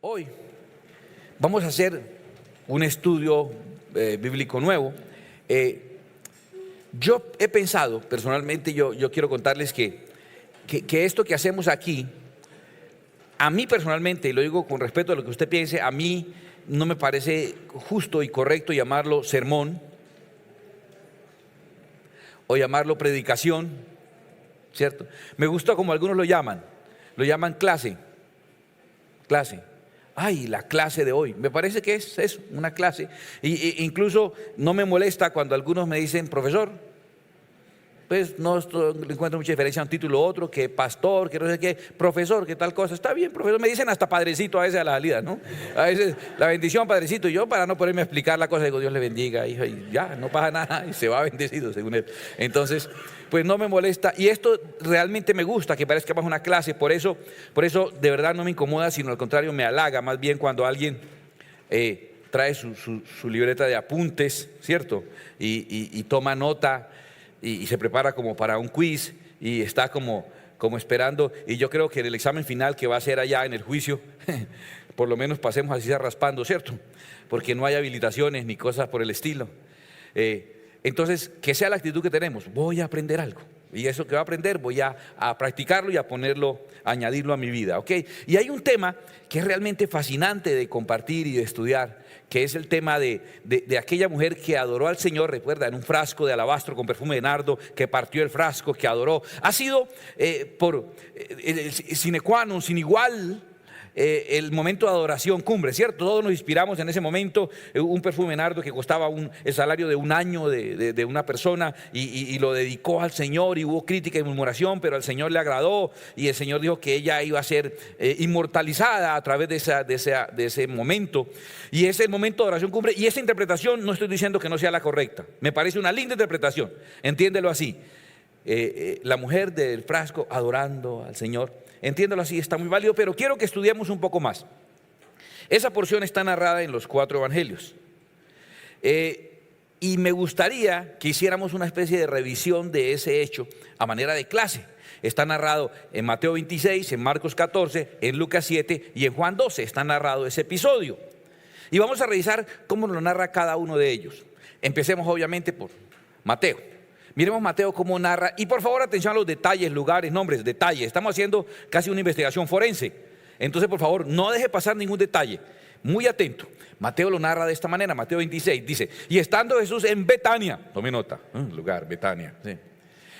Hoy vamos a hacer un estudio bíblico nuevo. Yo he pensado, personalmente, yo quiero contarles que esto que hacemos aquí, a mí personalmente, y lo digo con respeto a lo que usted piense, a mí no me parece justo y correcto llamarlo sermón o llamarlo predicación, ¿cierto? Me gusta como algunos lo llaman clase. Ay, la clase de hoy. Me parece que es eso, una clase. Incluso no me molesta cuando algunos me dicen profesor. Pues no encuentro mucha diferencia a un título u otro, que pastor, que no sé qué, profesor, que tal cosa. Está bien, profesor. Me dicen hasta padrecito a veces a la salida, ¿no? A veces la bendición, padrecito. Y yo, para no ponerme a explicar la cosa, digo, Dios le bendiga, hijo, y ya, no pasa nada, y se va bendecido, según él. Entonces, pues no me molesta. Y esto realmente me gusta, que parezca más una clase. Por eso de verdad no me incomoda, sino al contrario, me halaga más bien cuando alguien trae su libreta de apuntes, ¿cierto? Y toma nota. Y se prepara como para un quiz y está como esperando. Y yo creo que en el examen final que va a ser allá en el juicio, por lo menos pasemos así raspando, ¿cierto? Porque no hay habilitaciones ni cosas por el estilo. Entonces, que sea la actitud que tenemos. Voy a aprender algo. Y eso que voy a aprender voy a practicarlo y a añadirlo a mi vida, ¿ok? Y hay un tema que es realmente fascinante de compartir y de estudiar, que es el tema de aquella mujer que adoró al Señor, recuerda, en un frasco de alabastro con perfume de nardo, que partió el frasco, que adoró. Ha sido el sine qua non, sin igual, el momento de adoración cumbre, ¿cierto? Todos nos inspiramos en ese momento. Un perfume de nardo que costaba el salario de un año de una persona y lo dedicó al Señor, y hubo crítica y murmuración, pero al Señor le agradó, y el Señor dijo que ella iba a ser inmortalizada a través de ese momento, y es el momento de adoración cumbre. Y esa interpretación, no estoy diciendo que no sea la correcta, me parece una linda interpretación, entiéndelo así. La mujer del frasco adorando al Señor, entiéndalo así, está muy válido, pero quiero que estudiemos un poco más. Esa porción está narrada en los 4 evangelios, y me gustaría que hiciéramos una especie de revisión de ese hecho a manera de clase. Está narrado en Mateo 26, en Marcos 14, en Lucas 7 y en Juan 12, está narrado ese episodio, y vamos a revisar cómo lo narra cada uno de ellos. Empecemos obviamente por Mateo. Miremos Mateo cómo narra, y por favor atención a los detalles, lugares, nombres, detalles. Estamos haciendo casi una investigación forense, entonces por favor no deje pasar ningún detalle, muy atento. Mateo lo narra de esta manera. Mateo 26 dice: y estando Jesús en Betania, tome nota, lugar, Betania, sí,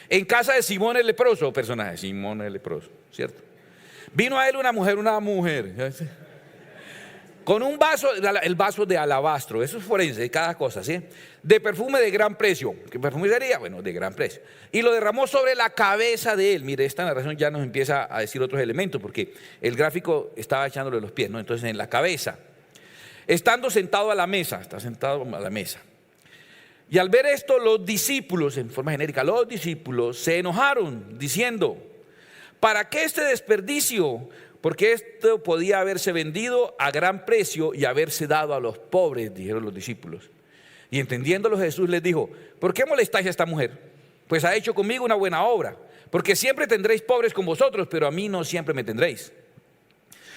en casa de Simón el leproso, personaje, Simón el leproso, ¿cierto? Vino a él una mujer, con un vaso, el vaso de alabastro, eso es forense, cada cosa, ¿sí? De perfume de gran precio. ¿Qué perfume sería? Bueno, de gran precio. Y lo derramó sobre la cabeza de él. Mire, esta narración ya nos empieza a decir otros elementos, porque el gráfico estaba echándole los pies, ¿no? Entonces, en la cabeza. Estando sentado a la mesa, está sentado a la mesa. Y al ver esto, los discípulos, en forma genérica, los discípulos se enojaron, diciendo: ¿para qué este desperdicio? Porque esto podía haberse vendido a gran precio y haberse dado a los pobres, dijeron los discípulos. Y entendiéndolo, Jesús les dijo: ¿por qué molestáis a esta mujer? Pues ha hecho conmigo una buena obra. Porque siempre tendréis pobres con vosotros, pero a mí no siempre me tendréis.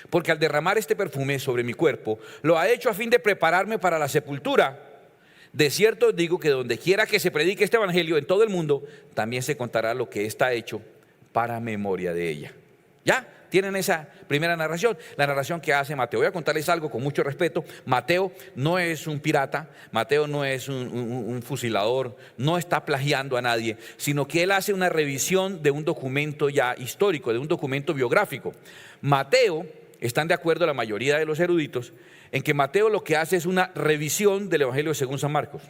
Porque al derramar este perfume sobre mi cuerpo, lo ha hecho a fin de prepararme para la sepultura. De cierto os digo que donde quiera que se predique este evangelio en todo el mundo, también se contará lo que está hecho para memoria de ella. ¿Ya? Tienen esa primera narración, la narración que hace Mateo. Voy a contarles algo con mucho respeto. Mateo no es un pirata, Mateo no es un fusilador, no está plagiando a nadie, sino que él hace una revisión de un documento ya histórico, de un documento biográfico. Mateo, están de acuerdo la mayoría de los eruditos, en que Mateo lo que hace es una revisión del Evangelio según San Marcos.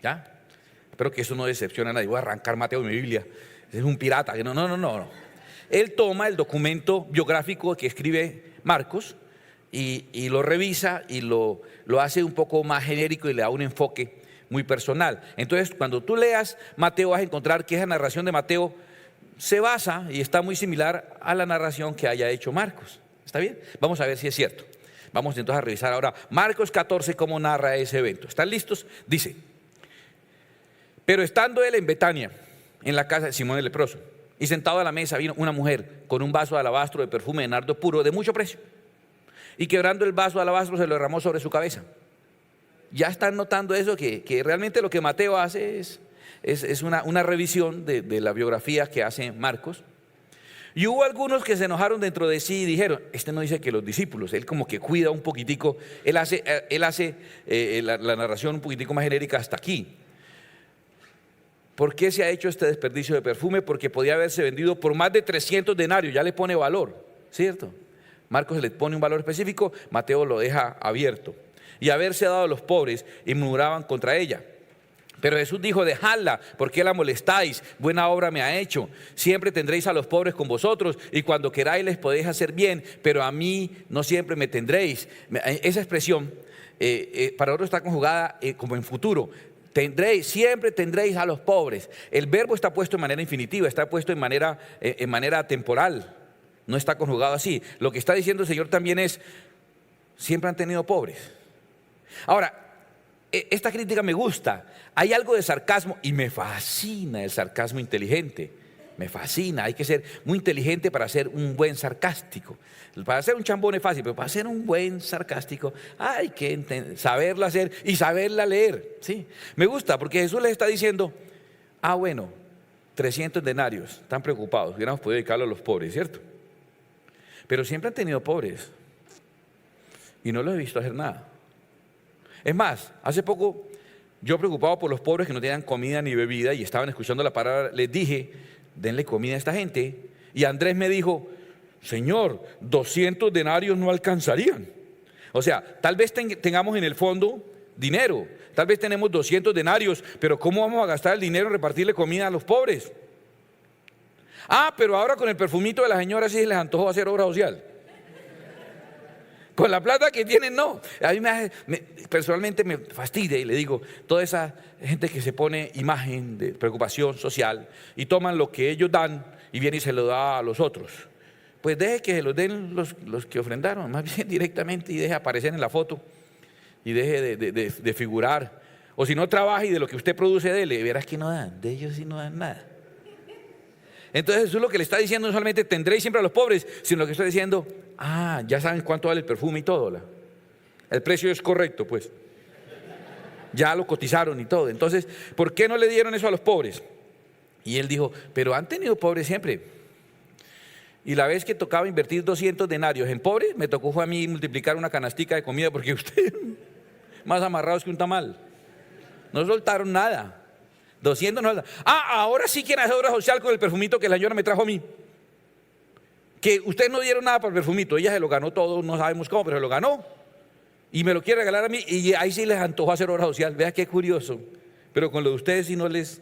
¿Ya? Espero que eso no decepcione a nadie. Voy a arrancar Mateo de mi Biblia. Es un pirata. No. Él toma el documento biográfico que escribe Marcos y lo revisa y lo hace un poco más genérico y le da un enfoque muy personal. Entonces, cuando tú leas Mateo, vas a encontrar que esa narración de Mateo se basa y está muy similar a la narración que haya hecho Marcos. ¿Está bien? Vamos a ver si es cierto. Vamos entonces a revisar ahora Marcos 14, cómo narra ese evento. ¿Están listos? Dice: pero estando él en Betania, en la casa de Simón el leproso, y sentado a la mesa vino una mujer con un vaso de alabastro de perfume de nardo puro de mucho precio, y quebrando el vaso de alabastro se lo derramó sobre su cabeza. Ya están notando eso, que realmente lo que Mateo hace es una revisión de la biografía que hace Marcos. Y hubo algunos que se enojaron dentro de sí y dijeron, este no dice que los discípulos, él como que cuida un poquitico, él hace la narración un poquitico más genérica hasta aquí. ¿Por qué se ha hecho este desperdicio de perfume? Porque podía haberse vendido por más de 300 denarios, ya le pone valor, ¿cierto? Marcos le pone un valor específico, Mateo lo deja abierto. Y haberse dado a los pobres y murmuraban contra ella. Pero Jesús dijo, dejadla, ¿por qué la molestáis? Buena obra me ha hecho. Siempre tendréis a los pobres con vosotros y cuando queráis les podéis hacer bien, pero a mí no siempre me tendréis. Esa expresión para nosotros está conjugada como en futuro. Siempre tendréis a los pobres. El verbo está puesto en manera infinitiva, está puesto en manera temporal. No está conjugado así. Lo que está diciendo el Señor también es, siempre han tenido pobres. Ahora, esta crítica me gusta, hay algo de sarcasmo y me fascina el sarcasmo inteligente, me fascina, hay que ser muy inteligente para ser un buen sarcástico. Para ser un chambón es fácil, pero para ser un buen sarcástico hay que saberlo hacer y saberla leer, ¿sí? Me gusta porque Jesús les está diciendo, bueno, 300 denarios, están preocupados, hubiéramos podido dedicarlo a los pobres, ¿cierto? Pero siempre han tenido pobres y no los he visto hacer nada. Es más, hace poco yo preocupado por los pobres que no tenían comida ni bebida y estaban escuchando la palabra, les dije, denle comida a esta gente. Y Andrés me dijo, Señor, 200 denarios no alcanzarían. O sea, tal vez tengamos en el fondo dinero, tal vez tenemos 200 denarios, pero ¿cómo vamos a gastar el dinero en repartirle comida a los pobres? Pero ahora con el perfumito de la señora sí les antojó hacer obra social. Con la plata que tienen, no. A mí personalmente me fastidia y le digo, toda esa gente que se pone imagen de preocupación social y toman lo que ellos dan y viene y se lo da a los otros. Pues deje que se los den los que ofrendaron, más bien directamente, y deje aparecer en la foto y deje de figurar. O si no trabaja y de lo que usted produce dele, verás que no dan, de ellos sí no dan nada. Entonces Jesús lo que le está diciendo no solamente tendréis siempre a los pobres, sino lo que está diciendo, ya saben cuánto vale el perfume y todo. El precio es correcto, pues. Ya lo cotizaron y todo. Entonces, ¿por qué no le dieron eso a los pobres? Y él dijo, pero han tenido pobres siempre. Y la vez que tocaba invertir 200 denarios en pobres, me tocó fue a mí multiplicar una canastica de comida, porque ustedes más amarrados que un tamal. No soltaron nada. 200 no. Ahora sí quieren hacer obra social con el perfumito que la señora me trajo a mí. Que ustedes no dieron nada para el perfumito, ella se lo ganó todo, no sabemos cómo, pero se lo ganó. Y me lo quiere regalar a mí, y ahí sí les antojó hacer obra social. Vea qué curioso. Pero con lo de ustedes sí no les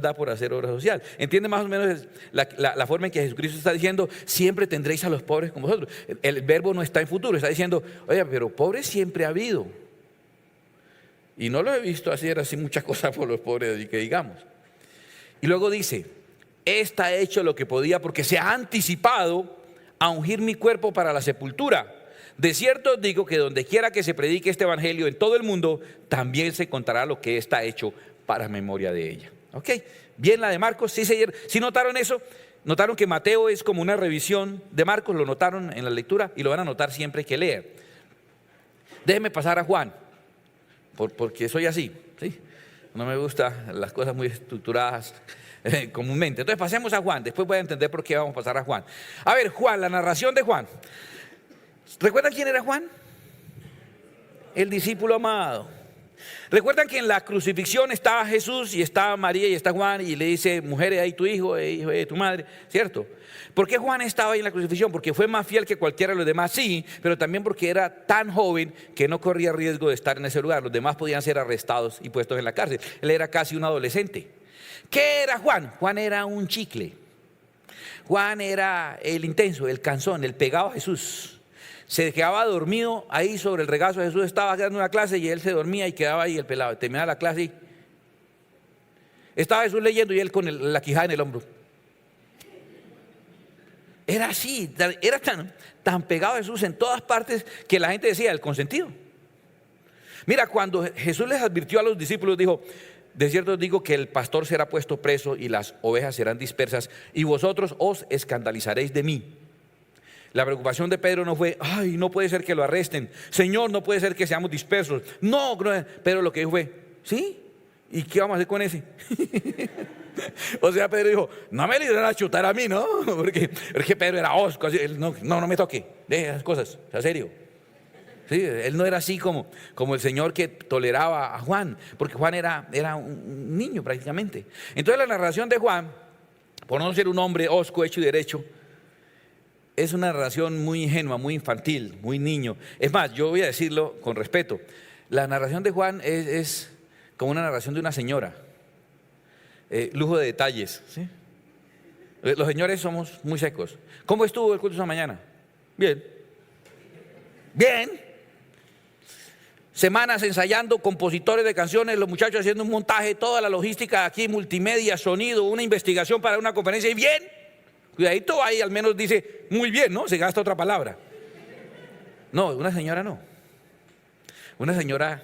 da por hacer obra social. ¿Entiende más o menos la forma en que Jesucristo está diciendo, siempre tendréis a los pobres con vosotros? El verbo no está en futuro, está diciendo, oye, pero pobres siempre ha habido. Y no lo he visto hacer así muchas cosas por los pobres, que digamos. Y luego dice, esta ha hecho lo que podía porque se ha anticipado a ungir mi cuerpo para la sepultura. De cierto os digo que donde quiera que se predique este evangelio en todo el mundo, también se contará lo que está hecho para memoria de ella. ¿Ok? Bien la de Marcos, ¿sí notaron eso? Notaron que Mateo es como una revisión de Marcos, lo notaron en la lectura y lo van a notar siempre que lean. Déjenme pasar a Juan. Porque soy así, ¿sí? No me gustan las cosas muy estructuradas comúnmente. Entonces pasemos a Juan, después voy a entender por qué vamos a pasar a Juan. A ver, Juan, la narración de Juan. ¿Recuerdan quién era Juan? El discípulo amado. ¿Recuerdan que en la crucifixión estaba Jesús y estaba María y está Juan y le dice, mujer, ahí tu hijo, hijo de tu madre, ¿cierto? ¿Por qué Juan estaba ahí en la crucifixión? Porque fue más fiel que cualquiera de los demás, sí, pero también porque era tan joven que no corría riesgo de estar en ese lugar. Los demás podían ser arrestados y puestos en la cárcel. Él era casi un adolescente. ¿Qué era Juan? Juan era un chicle. Juan era el intenso, el cansón, el pegado a Jesús. Se quedaba dormido ahí sobre el regazo de Jesús, estaba dando una clase y él se dormía y quedaba ahí el pelado. Terminaba la clase y estaba Jesús leyendo y él con la quijada en el hombro. Era así, era tan pegado a Jesús en todas partes que la gente decía, el consentido. Mira, cuando Jesús les advirtió a los discípulos, dijo, de cierto os digo que el pastor será puesto preso y las ovejas serán dispersas y vosotros os escandalizaréis de mí. La preocupación de Pedro no fue, ay, no puede ser que lo arresten. Señor, no puede ser que seamos dispersos. No, Pedro lo que dijo fue, ¿sí? ¿Y qué vamos a hacer con ese? O sea, Pedro dijo, no me le irán a chutar a mí, ¿no? Porque Pedro era osco, así, no me toque, deje esas cosas, sea serio. Sí, él no era así como el Señor que toleraba a Juan, porque Juan era un niño prácticamente. Entonces la narración de Juan, por no ser un hombre osco, hecho y derecho, es una narración muy ingenua, muy infantil, muy niño. Es más, yo voy a decirlo con respeto, la narración de Juan es como una narración de una señora. Lujo de detalles, ¿sí? Los señores somos muy secos. ¿Cómo estuvo el culto esta mañana? Bien. Bien. Semanas ensayando, compositores de canciones, los muchachos haciendo un montaje, toda la logística aquí, multimedia, sonido, una investigación para una conferencia y bien. Cuidadito ahí, al menos dice muy bien, ¿no? Se gasta otra palabra. No, una señora no. Una señora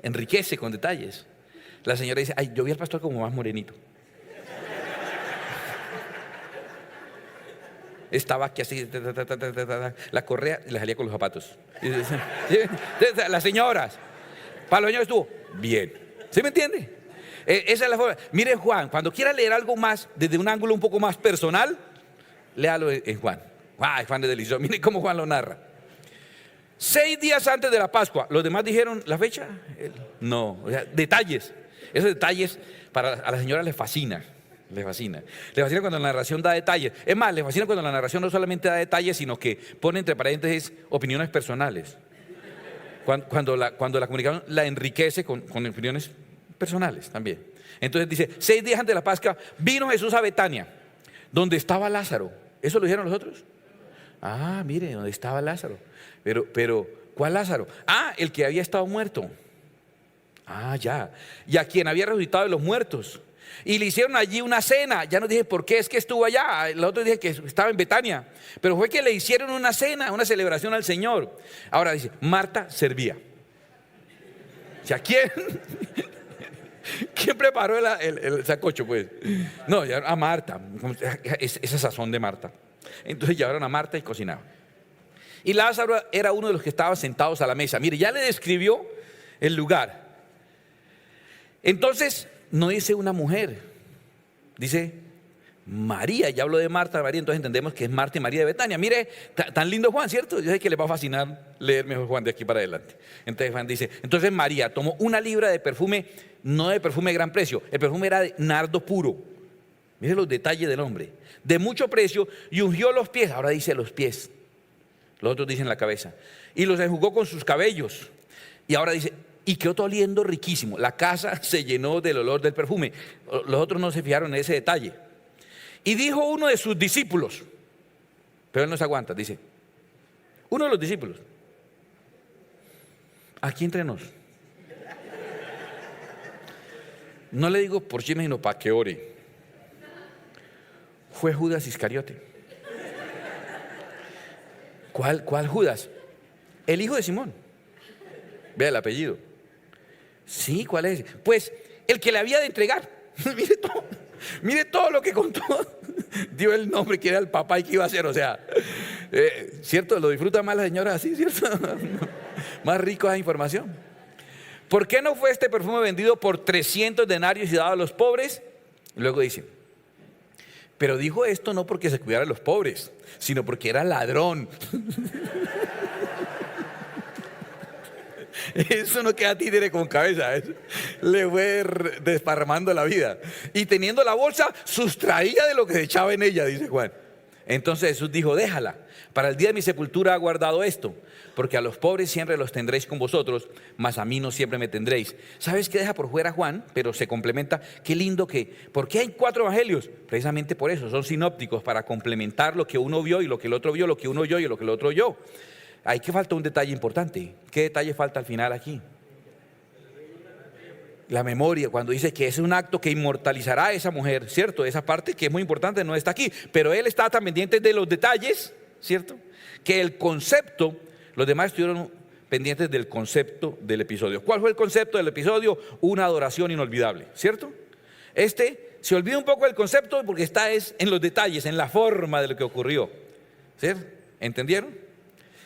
enriquece con detalles. La señora dice, ay, yo vi al pastor como más morenito. Estaba aquí así, la correa y la salía con los zapatos. Las señoras, para los señores estuvo bien. ¿Sí me entiende? Esa es la forma. Mire Juan, cuando quiera leer algo más, desde un ángulo un poco más personal, léalo en Juan. Juan es delicioso. Mire cómo Juan lo narra. 6 días antes de la Pascua, ¿los demás dijeron la fecha? No, o sea, detalles. Esos detalles a la señora les fascina. Les fascina. Les fascina cuando la narración da detalles. Es más, les fascina cuando la narración no solamente da detalles, sino que pone entre paréntesis opiniones personales. Cuando la comunicación la enriquece con opiniones personales también. Entonces dice, 6 días antes de la Pascua, vino Jesús a Betania, donde estaba Lázaro. ¿Eso lo dijeron los otros? Ah, mire, donde estaba Lázaro. Pero, ¿cuál Lázaro? Ah, el que había estado muerto. Ah, ya. Y a quien había resucitado de los muertos. Y le hicieron allí una cena. Ya no dije por qué es que estuvo allá. El otro dije que estaba en Betania. Pero fue que le hicieron una cena, una celebración al Señor. Ahora dice, Marta servía. O sea, ¿quién preparó el sacocho, pues? No, ya a Marta. Esa sazón de Marta. Entonces llevaron a Marta y cocinaban. Y Lázaro era uno de los que estaban sentados a la mesa. Mire, ya le describió el lugar. Entonces, no dice una mujer, dice María. Ya habló de Marta, María, entonces entendemos que es Marta y María de Betania. Mire, tan lindo Juan, ¿cierto? Yo sé que le va a fascinar leer mejor Juan de aquí para adelante. Entonces Juan dice, entonces María tomó 1 libra de perfume, no de perfume de gran precio, el perfume era de nardo puro. Mire los detalles del hombre, de mucho precio, y ungió los pies. Ahora dice los pies, los otros dicen la cabeza, y los enjugó con sus cabellos. Y ahora dice, y quedó oliendo riquísimo. La casa se llenó del olor del perfume. Los otros no se fijaron en ese detalle. Y dijo uno de sus discípulos, pero él no se aguanta, dice, uno de los discípulos, aquí entre nos, no le digo por chisme, sino para que ore, fue Judas Iscariote. ¿Cuál Judas? El hijo de Simón. Vea el apellido. Sí, ¿cuál es? Pues el que le había de entregar. Mire todo lo que contó. Dio el nombre que era el papá y que iba a hacer. O sea, ¿cierto? Lo disfruta más la señora así, ¿cierto? Más rico esa información. ¿Por qué no fue este perfume vendido por 300 denarios y dado a los pobres? Luego dice, pero dijo esto no porque se cuidara de los pobres, sino porque era ladrón. Eso no queda títere con cabeza, eso le fue desparramando la vida. Y teniendo la bolsa, sustraía de lo que se echaba en ella, dice Juan. Entonces Jesús dijo, déjala, para el día de mi sepultura ha guardado esto, porque a los pobres siempre los tendréis con vosotros, mas a mí no siempre me tendréis. ¿Sabes qué deja por fuera Juan? Pero se complementa, qué lindo ¿por qué hay 4 evangelios? Precisamente por eso, son sinópticos, para complementar lo que uno vio y lo que el otro vio, lo que uno oyó y lo que el otro oyó. Hay que falta un detalle importante. ¿Qué detalle falta al final aquí? La memoria, cuando dice que es un acto que inmortalizará a esa mujer, ¿cierto? Esa parte que es muy importante no está aquí, pero él está tan pendiente de los detalles, ¿cierto? Que el concepto, los demás estuvieron pendientes del concepto del episodio. ¿Cuál fue el concepto del episodio? Una adoración inolvidable, ¿cierto? Se olvida un poco del concepto porque está en los detalles, en la forma de lo que ocurrió, ¿Sí? ¿Entendieron?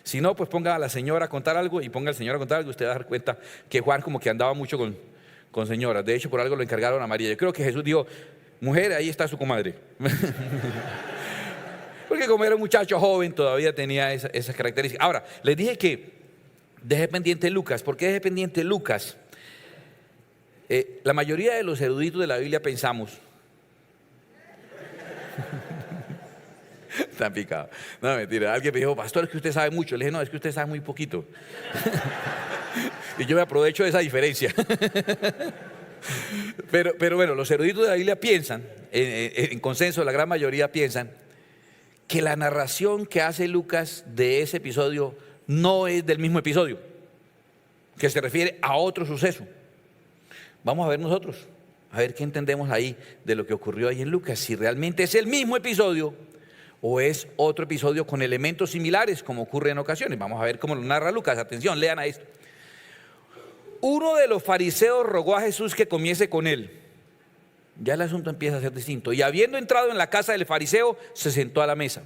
Si no, pues ponga a la señora a contar algo y ponga al señor a contar algo. Usted va a dar cuenta que Juan como que andaba mucho con señoras. De hecho, por algo lo encargaron a María. Yo creo que Jesús dijo, mujer, ahí está su comadre. Porque como era un muchacho joven, todavía tenía esas características. Ahora, les dije que deje pendiente Lucas. ¿Por qué deje pendiente Lucas? La mayoría de los eruditos de la Biblia pensamos. Están picados. No, mentira. Alguien me dijo, pastor, es que usted sabe mucho. Le dije, no, es que usted sabe muy poquito. Y yo me aprovecho de esa diferencia. Pero bueno, los eruditos de la Biblia piensan, en consenso, la gran mayoría piensan, que la narración que hace Lucas de ese episodio no es del mismo episodio, que se refiere a otro suceso. Vamos a ver nosotros, a ver qué entendemos ahí de lo que ocurrió ahí en Lucas, si realmente es el mismo episodio o es otro episodio con elementos similares, como ocurre en ocasiones. Vamos a ver cómo lo narra Lucas. Atención, lean a esto. Uno de los fariseos rogó a Jesús que comiese con él. Ya el asunto empieza a ser distinto. Y habiendo entrado en la casa del fariseo, se sentó a la mesa.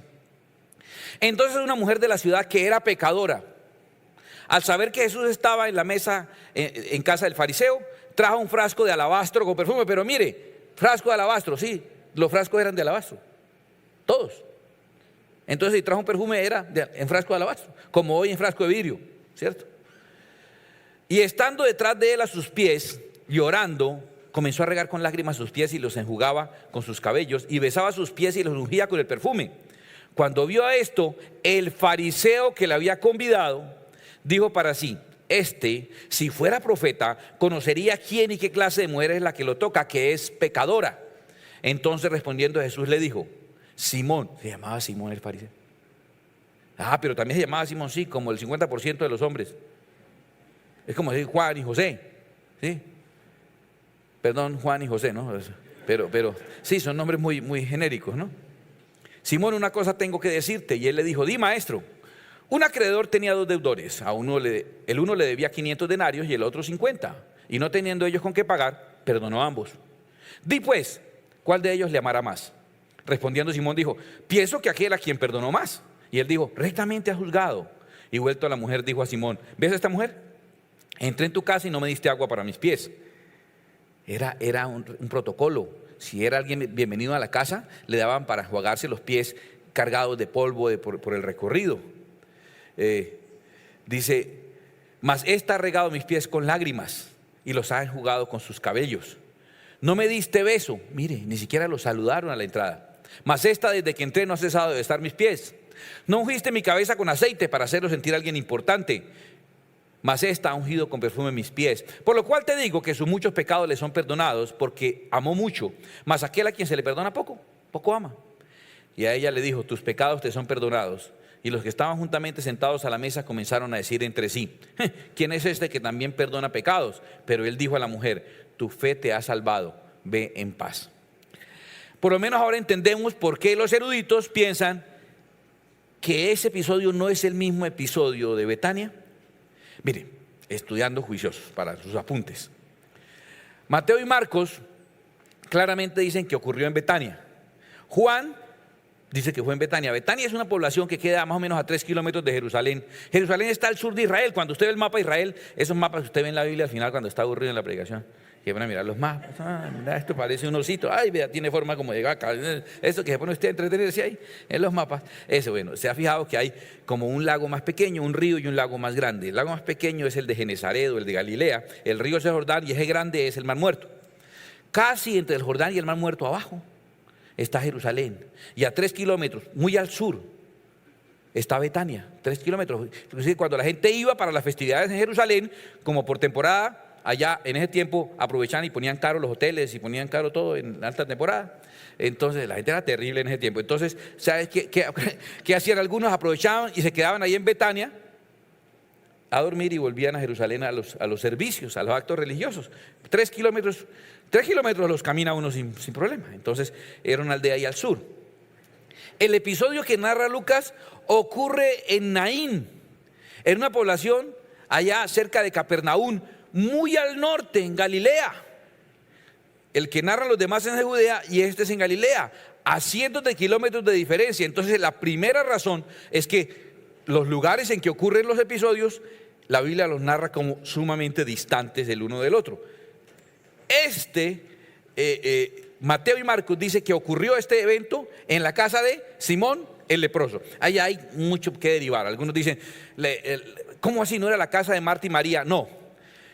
Entonces una mujer de la ciudad que era pecadora, al saber que Jesús estaba en la mesa en casa del fariseo, trajo un frasco de alabastro con perfume. Pero mire, frasco de alabastro, sí, los frascos eran de alabastro, todos. Entonces si trajo un perfume era en frasco de alabastro, como hoy en frasco de vidrio, ¿cierto? Y estando detrás de él a sus pies, llorando, comenzó a regar con lágrimas sus pies y los enjugaba con sus cabellos y besaba sus pies y los ungía con el perfume. Cuando vio a esto, el fariseo que le había convidado dijo para sí, si fuera profeta, conocería quién y qué clase de mujer es la que lo toca, que es pecadora. Entonces respondiendo Jesús le dijo, Simón, se llamaba Simón el fariseo. Pero también se llamaba Simón, sí, como el 50% de los hombres. Es como decir Juan y José, ¿sí? Perdón, Juan y José, ¿no? Pero sí, son nombres muy genéricos, ¿no? Simón, una cosa tengo que decirte. Y él le dijo, di maestro. Un acreedor tenía dos deudores. El uno le debía 500 denarios y el otro 50. Y no teniendo ellos con qué pagar, perdonó a ambos. Di pues, ¿cuál de ellos le amará más? Respondiendo Simón dijo, pienso que aquel a quien perdonó más. Y él dijo, rectamente has juzgado. Y vuelto a la mujer dijo a Simón, ¿ves a esta mujer? Entré en tu casa y no me diste agua para mis pies. Era un protocolo. Si era alguien bienvenido a la casa, le daban para enjuagarse los pies cargados de polvo por el recorrido. Dice, mas esta ha regado mis pies con lágrimas y los ha enjugado con sus cabellos. No me diste beso. Mire, ni siquiera los saludaron a la entrada. Mas esta desde que entré no ha cesado de besar mis pies. No ungiste mi cabeza con aceite para hacerlo sentir a alguien importante. Mas esta ha ungido con perfume mis pies. Por lo cual te digo que sus muchos pecados le son perdonados, porque amó mucho. Mas aquel a quien se le perdona poco, poco ama. Y a ella le dijo, tus pecados te son perdonados. Y los que estaban juntamente sentados a la mesa comenzaron a decir entre sí, ¿quién es este que también perdona pecados? Pero él dijo a la mujer, tu fe te ha salvado, ve en paz. Por lo menos ahora entendemos por qué los eruditos piensan que ese episodio no es el mismo episodio de Betania. Mire, estudiando juiciosos para sus apuntes. Mateo y Marcos claramente dicen que ocurrió en Betania. Juan dice que fue en Betania. Betania es una población que queda más o menos a 3 kilómetros de Jerusalén. Jerusalén está al sur de Israel. Cuando usted ve el mapa de Israel, esos mapas que usted ve en la Biblia al final cuando está aburrido en la predicación, que van a mirar los mapas. Mira, esto parece un osito. Ay, vea, tiene forma como de vaca. Eso que se pone usted a entretenerse ahí en los mapas. Eso, bueno, se ha fijado que hay como un lago más pequeño, un río y un lago más grande. El lago más pequeño es el de Genesaret o el de Galilea. El río es el Jordán y ese grande es el Mar Muerto. Casi entre el Jordán y el Mar Muerto abajo está Jerusalén. Y a 3 kilómetros, muy al sur, está Betania. 3 kilómetros. Inclusive cuando la gente iba para las festividades en Jerusalén, como por temporada, allá en ese tiempo aprovechaban y ponían caro los hoteles y ponían caro todo en alta temporada. Entonces la gente era terrible en ese tiempo. Entonces, ¿sabes qué hacían algunos? Aprovechaban y se quedaban ahí en Betania a dormir y volvían a Jerusalén a los servicios, a los actos religiosos. 3 kilómetros los camina uno sin problema. Entonces era una aldea ahí al sur. El episodio que narra Lucas ocurre en Naín, en una población allá cerca de Capernaum, muy al norte, en Galilea. El que narra los demás es en Judea y este es en Galilea. a cientos de kilómetros de diferencia. Entonces la primera razón es que los lugares en que ocurren los episodios, la Biblia los narra como sumamente distantes el uno del otro. Mateo y Marcos dice que ocurrió este evento en la casa de Simón el leproso. Ahí hay mucho que derivar. Algunos dicen, ¿cómo así? ¿No era la casa de Marta y María? No.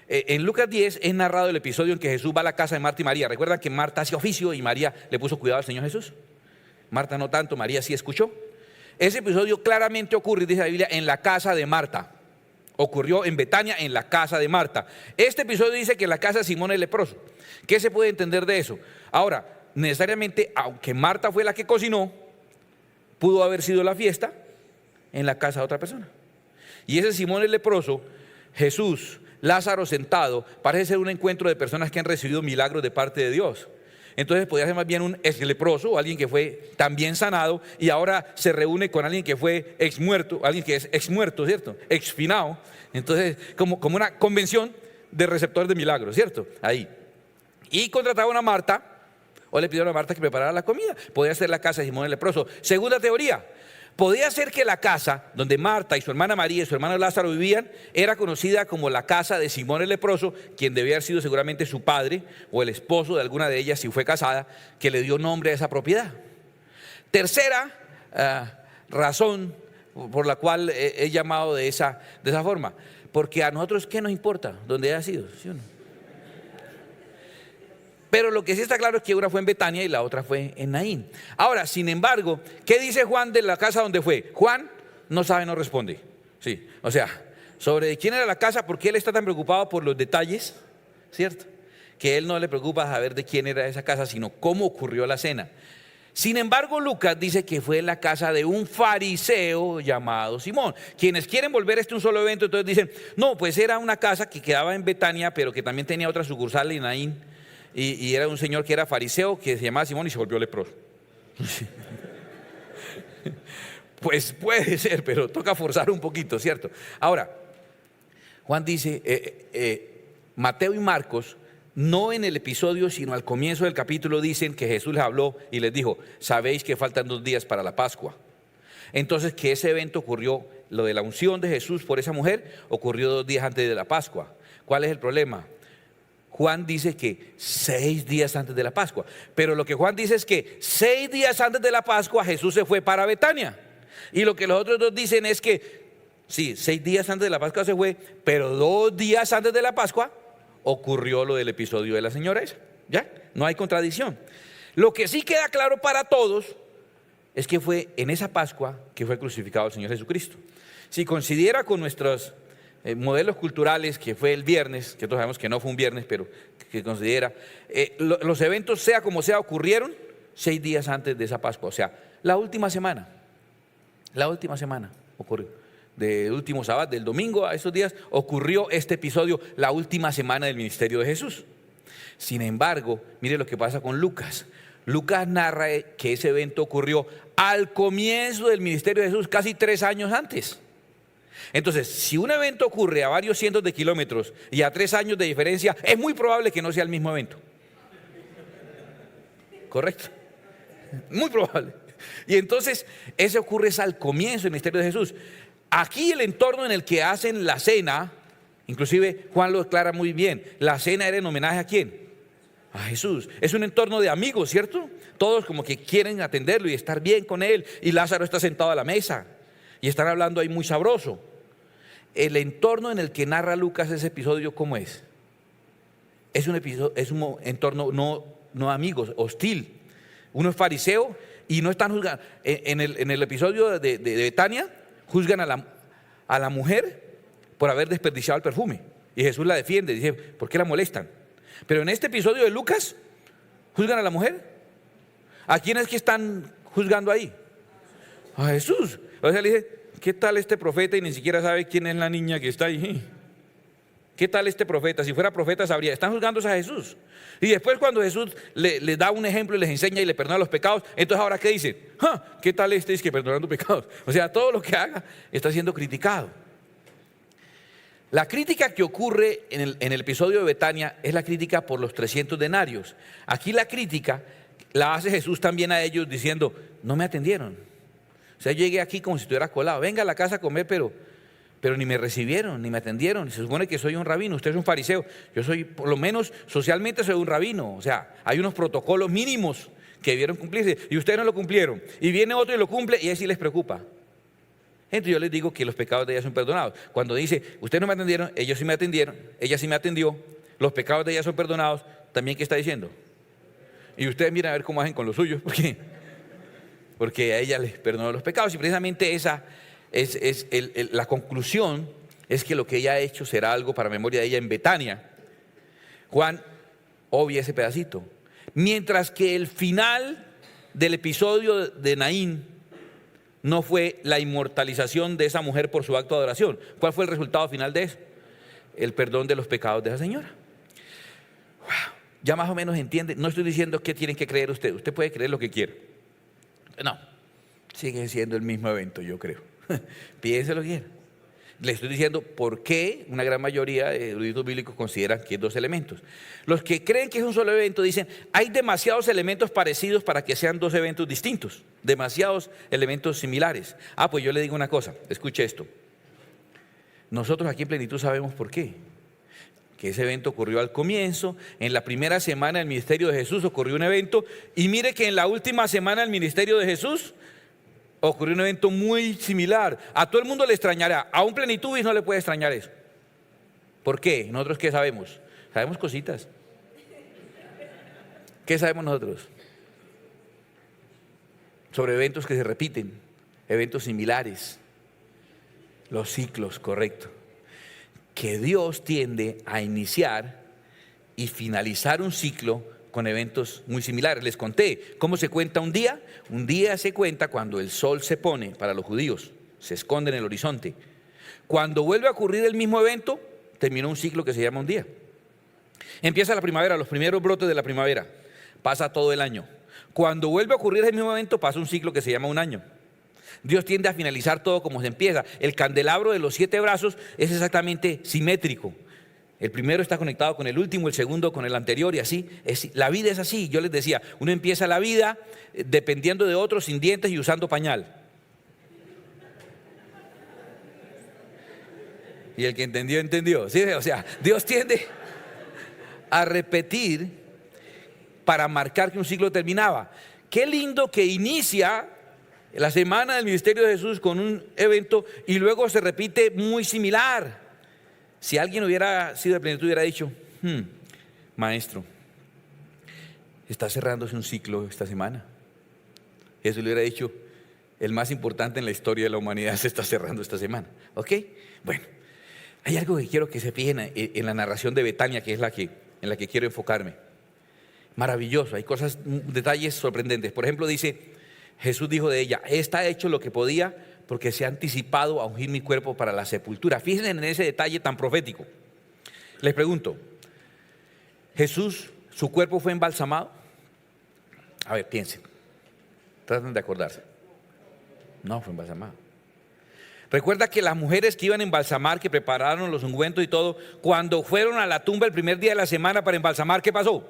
En Lucas 10 es narrado el episodio en que Jesús va a la casa de Marta y María. ¿Recuerdan que Marta hacía oficio y María le puso cuidado al Señor Jesús? Marta no tanto, María sí escuchó. Ese episodio claramente ocurre, dice la Biblia, en la casa de Marta. Ocurrió en Betania, en la casa de Marta. Este episodio dice que en la casa de Simón el leproso. ¿Qué se puede entender de eso? Ahora, necesariamente, aunque Marta fue la que cocinó, pudo haber sido la fiesta en la casa de otra persona. Y ese Simón el leproso, Jesús, Lázaro sentado, parece ser un encuentro de personas que han recibido milagros de parte de Dios. Entonces podría ser más bien un ex leproso, o alguien que fue también sanado y ahora se reúne con alguien que fue ex muerto, alguien que es ex muerto, ¿cierto? Exfinado. Entonces, como una convención de receptores de milagros, ¿cierto? Ahí. Y contrataron a Marta, o le pidieron a Marta que preparara la comida. Podría ser la casa de Simón el leproso. Segunda teoría. Podía ser que la casa donde Marta y su hermana María y su hermano Lázaro vivían era conocida como la casa de Simón el leproso, quien debía haber sido seguramente su padre o el esposo de alguna de ellas si fue casada, que le dio nombre a esa propiedad. Tercera razón por la cual he llamado de esa forma, porque a nosotros ¿qué nos importa dónde haya sido? ¿Sí o no? Pero lo que sí está claro es que una fue en Betania y la otra fue en Naín. Ahora, sin embargo, ¿qué dice Juan de la casa donde fue? Juan no sabe, no responde. Sí, o sea, sobre quién era la casa, porque él está tan preocupado por los detalles, ¿cierto? Que él no le preocupa saber de quién era esa casa, sino cómo ocurrió la cena. Sin embargo, Lucas dice que fue en la casa de un fariseo llamado Simón. Quienes quieren volver un solo evento, entonces dicen, no, pues era una casa que quedaba en Betania, pero que también tenía otra sucursal en Naín. Y era un señor que era fariseo, que se llamaba Simón y se volvió leproso. Pues puede ser, pero toca forzar un poquito, ¿cierto? Ahora, Juan dice, Mateo y Marcos, no en el episodio, sino al comienzo del capítulo dicen que Jesús les habló y les dijo, sabéis que faltan 2 días para la Pascua. Entonces, que ese evento ocurrió, lo de la unción de Jesús por esa mujer, ocurrió 2 días antes de la Pascua. ¿Cuál es el problema? Juan dice que 6 días antes de la Pascua, pero lo que Juan dice es que 6 días antes de la Pascua Jesús se fue para Betania, y lo que los otros dos dicen es que sí, 6 días antes de la Pascua se fue, pero 2 días antes de la Pascua ocurrió lo del episodio de la señora esa. ¿Ya? No hay contradicción. Lo que sí queda claro para todos es que fue en esa Pascua que fue crucificado el Señor Jesucristo. Si considera con nuestros modelos culturales, que fue el viernes, que todos sabemos que no fue un viernes, pero que considera, los eventos, sea como sea, ocurrieron 6 días antes de esa Pascua, o sea, la última semana ocurrió, del último sábado, del domingo a esos días, ocurrió este episodio, la última semana del ministerio de Jesús. Sin embargo, mire lo que pasa con Lucas. Lucas narra que ese evento ocurrió al comienzo del ministerio de Jesús, casi 3 años antes. Entonces, si un evento ocurre a varios cientos de kilómetros y a 3 años de diferencia, es muy probable que no sea el mismo evento. ¿Correcto? Muy probable. Y entonces, ese ocurre al comienzo del ministerio de Jesús. Aquí el entorno en el que hacen la cena, inclusive Juan lo declara muy bien, la cena era en homenaje ¿a quién? A Jesús. Es un entorno de amigos, ¿cierto? Todos como que quieren atenderlo y estar bien con él, y Lázaro está sentado a la mesa y están hablando ahí muy sabroso. El entorno en el que narra Lucas ese episodio, ¿cómo es? Es un entorno no amigos, hostil. Uno es fariseo y no están juzgando. En el episodio de Betania, juzgan a la mujer por haber desperdiciado el perfume. Y Jesús la defiende, dice, ¿por qué la molestan? Pero en este episodio de Lucas, ¿juzgan a la mujer? ¿A quién es que están juzgando ahí? A Jesús. O sea, le dice, ¿qué tal este profeta? Y ni siquiera sabe quién es la niña que está ahí. ¿Qué tal este profeta? Si fuera profeta sabría. Están juzgando a Jesús. Y después cuando Jesús les da un ejemplo y les enseña y le perdona los pecados, entonces ahora ¿qué dicen? ¿Qué tal este es que perdonando pecados? O sea, todo lo que haga está siendo criticado. La crítica que ocurre en el episodio de Betania es la crítica por los 300 denarios. Aquí la crítica la hace Jesús también a ellos diciendo, no me atendieron. O sea, yo llegué aquí como si estuviera colado. Venga a la casa a comer, pero ni me recibieron, ni me atendieron. Se supone que soy un rabino, usted es un fariseo. Yo soy, por lo menos socialmente soy un rabino. O sea, hay unos protocolos mínimos que debieron cumplirse y ustedes no lo cumplieron. Y viene otro y lo cumple y ahí sí les preocupa. Entonces yo les digo que los pecados de ella son perdonados. Cuando dice, ustedes no me atendieron, ellos sí me atendieron, ella sí me atendió, los pecados de ella son perdonados, ¿también qué está diciendo? Y ustedes miren a ver cómo hacen con los suyos, porque a ella les perdonó los pecados. Y precisamente esa es la conclusión, es que lo que ella ha hecho será algo para memoria de ella en Betania. Juan obvia ese pedacito. Mientras que el final del episodio de Naín no fue la inmortalización de esa mujer por su acto de adoración. ¿Cuál fue el resultado final de eso? El perdón de los pecados de esa señora. Wow. Ya más o menos entiende. No estoy diciendo qué tienen que creer ustedes. Usted puede creer lo que quiera. No, sigue siendo el mismo evento, yo creo. Piense lo que quiera. Le estoy diciendo por qué una gran mayoría de eruditos bíblicos consideran que es dos elementos. Los que creen que es un solo evento dicen, hay demasiados elementos parecidos para que sean dos eventos distintos, demasiados elementos similares. Pues yo le digo una cosa, escuche esto. Nosotros aquí en Plenitud sabemos por qué. Que ese evento ocurrió al comienzo, en la primera semana del ministerio de Jesús ocurrió un evento, y mire que en la última semana del ministerio de Jesús ocurrió un evento muy similar. A todo el mundo le extrañará, a un Plenitudis no le puede extrañar eso. ¿Por qué? ¿Nosotros qué sabemos? Sabemos cositas. ¿Qué sabemos nosotros? Sobre eventos que se repiten, eventos similares, los ciclos, correcto. Que Dios tiende a iniciar y finalizar un ciclo con eventos muy similares. Les conté cómo se cuenta un día. Un día se cuenta cuando el sol se pone para los judíos, se esconde en el horizonte. Cuando vuelve a ocurrir el mismo evento, terminó un ciclo que se llama un día. Empieza la primavera, los primeros brotes de la primavera, pasa todo el año. Cuando vuelve a ocurrir el mismo evento, pasa un ciclo que se llama un año. Dios tiende a finalizar todo como se empieza. El candelabro de los 7 brazos es exactamente simétrico. El primero está conectado con el último, el segundo con el anterior y así. La vida es así. Yo les decía, uno empieza la vida dependiendo de otros, sin dientes y usando pañal. Y el que entendió, entendió. ¿Sí? O sea, Dios tiende a repetir para marcar que un ciclo terminaba. Qué lindo que inicia la semana del ministerio de Jesús con un evento y luego se repite muy similar. Si alguien hubiera sido de Plenitud hubiera dicho, maestro, está cerrándose un ciclo esta semana. Eso le hubiera dicho, el más importante en la historia de la humanidad se está cerrando esta semana. ¿Ok? Bueno, hay algo que quiero que se fijen en la narración de Betania, que es en la que quiero enfocarme. Maravilloso, hay cosas, detalles sorprendentes. Por ejemplo, dice, Jesús dijo de ella, está hecho lo que podía porque se ha anticipado a ungir mi cuerpo para la sepultura. Fíjense en ese detalle tan profético. Les pregunto, ¿Jesús, su cuerpo fue embalsamado? A ver, piensen, traten de acordarse. No fue embalsamado. Recuerda que las mujeres que iban a embalsamar, que prepararon los ungüentos y todo, cuando fueron a la tumba el primer día de la semana para embalsamar, ¿qué pasó?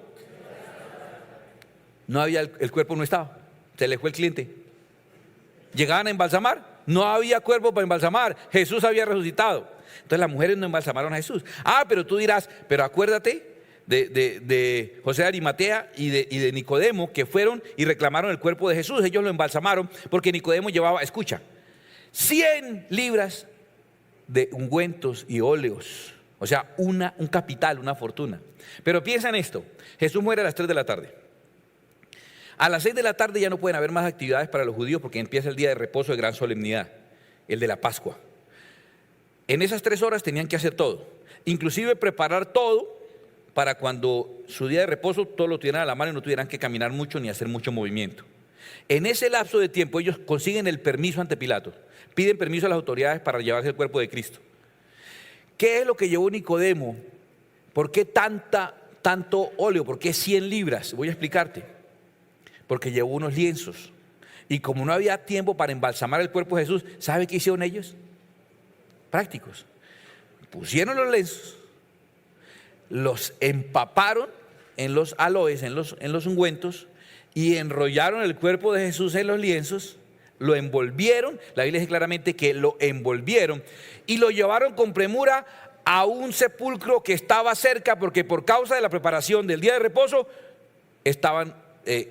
No había, el cuerpo no estaba. Se le fue el cliente. Llegaban a embalsamar, no había cuerpo para embalsamar. Jesús había resucitado. Entonces las mujeres no embalsamaron a Jesús. Pero tú dirás, pero acuérdate de José de Arimatea y de Nicodemo, que fueron y reclamaron el cuerpo de Jesús. Ellos lo embalsamaron porque Nicodemo llevaba, escucha, 100 libras de ungüentos y óleos. O sea, un capital, una fortuna. Pero piensa en esto, Jesús muere a las 3 de la tarde. A las 6 de la tarde ya no pueden haber más actividades para los judíos porque empieza el día de reposo de gran solemnidad, el de la Pascua. En esas 3 horas tenían que hacer todo, inclusive preparar todo para cuando su día de reposo todo lo tuvieran a la mano y no tuvieran que caminar mucho ni hacer mucho movimiento. En ese lapso de tiempo ellos consiguen el permiso ante Pilato, piden permiso a las autoridades para llevarse el cuerpo de Cristo. ¿Qué es lo que llevó Nicodemo? ¿Por qué tanto óleo? ¿Por qué 100 libras? Voy a explicarte. Porque llevó unos lienzos. Y como no había tiempo para embalsamar el cuerpo de Jesús, ¿sabe qué hicieron ellos? Prácticos. Pusieron los lienzos, los empaparon en los aloes, en los ungüentos, y enrollaron el cuerpo de Jesús en los lienzos, lo envolvieron, la Biblia dice claramente que lo envolvieron y lo llevaron con premura a un sepulcro que estaba cerca, porque por causa de la preparación del día de reposo estaban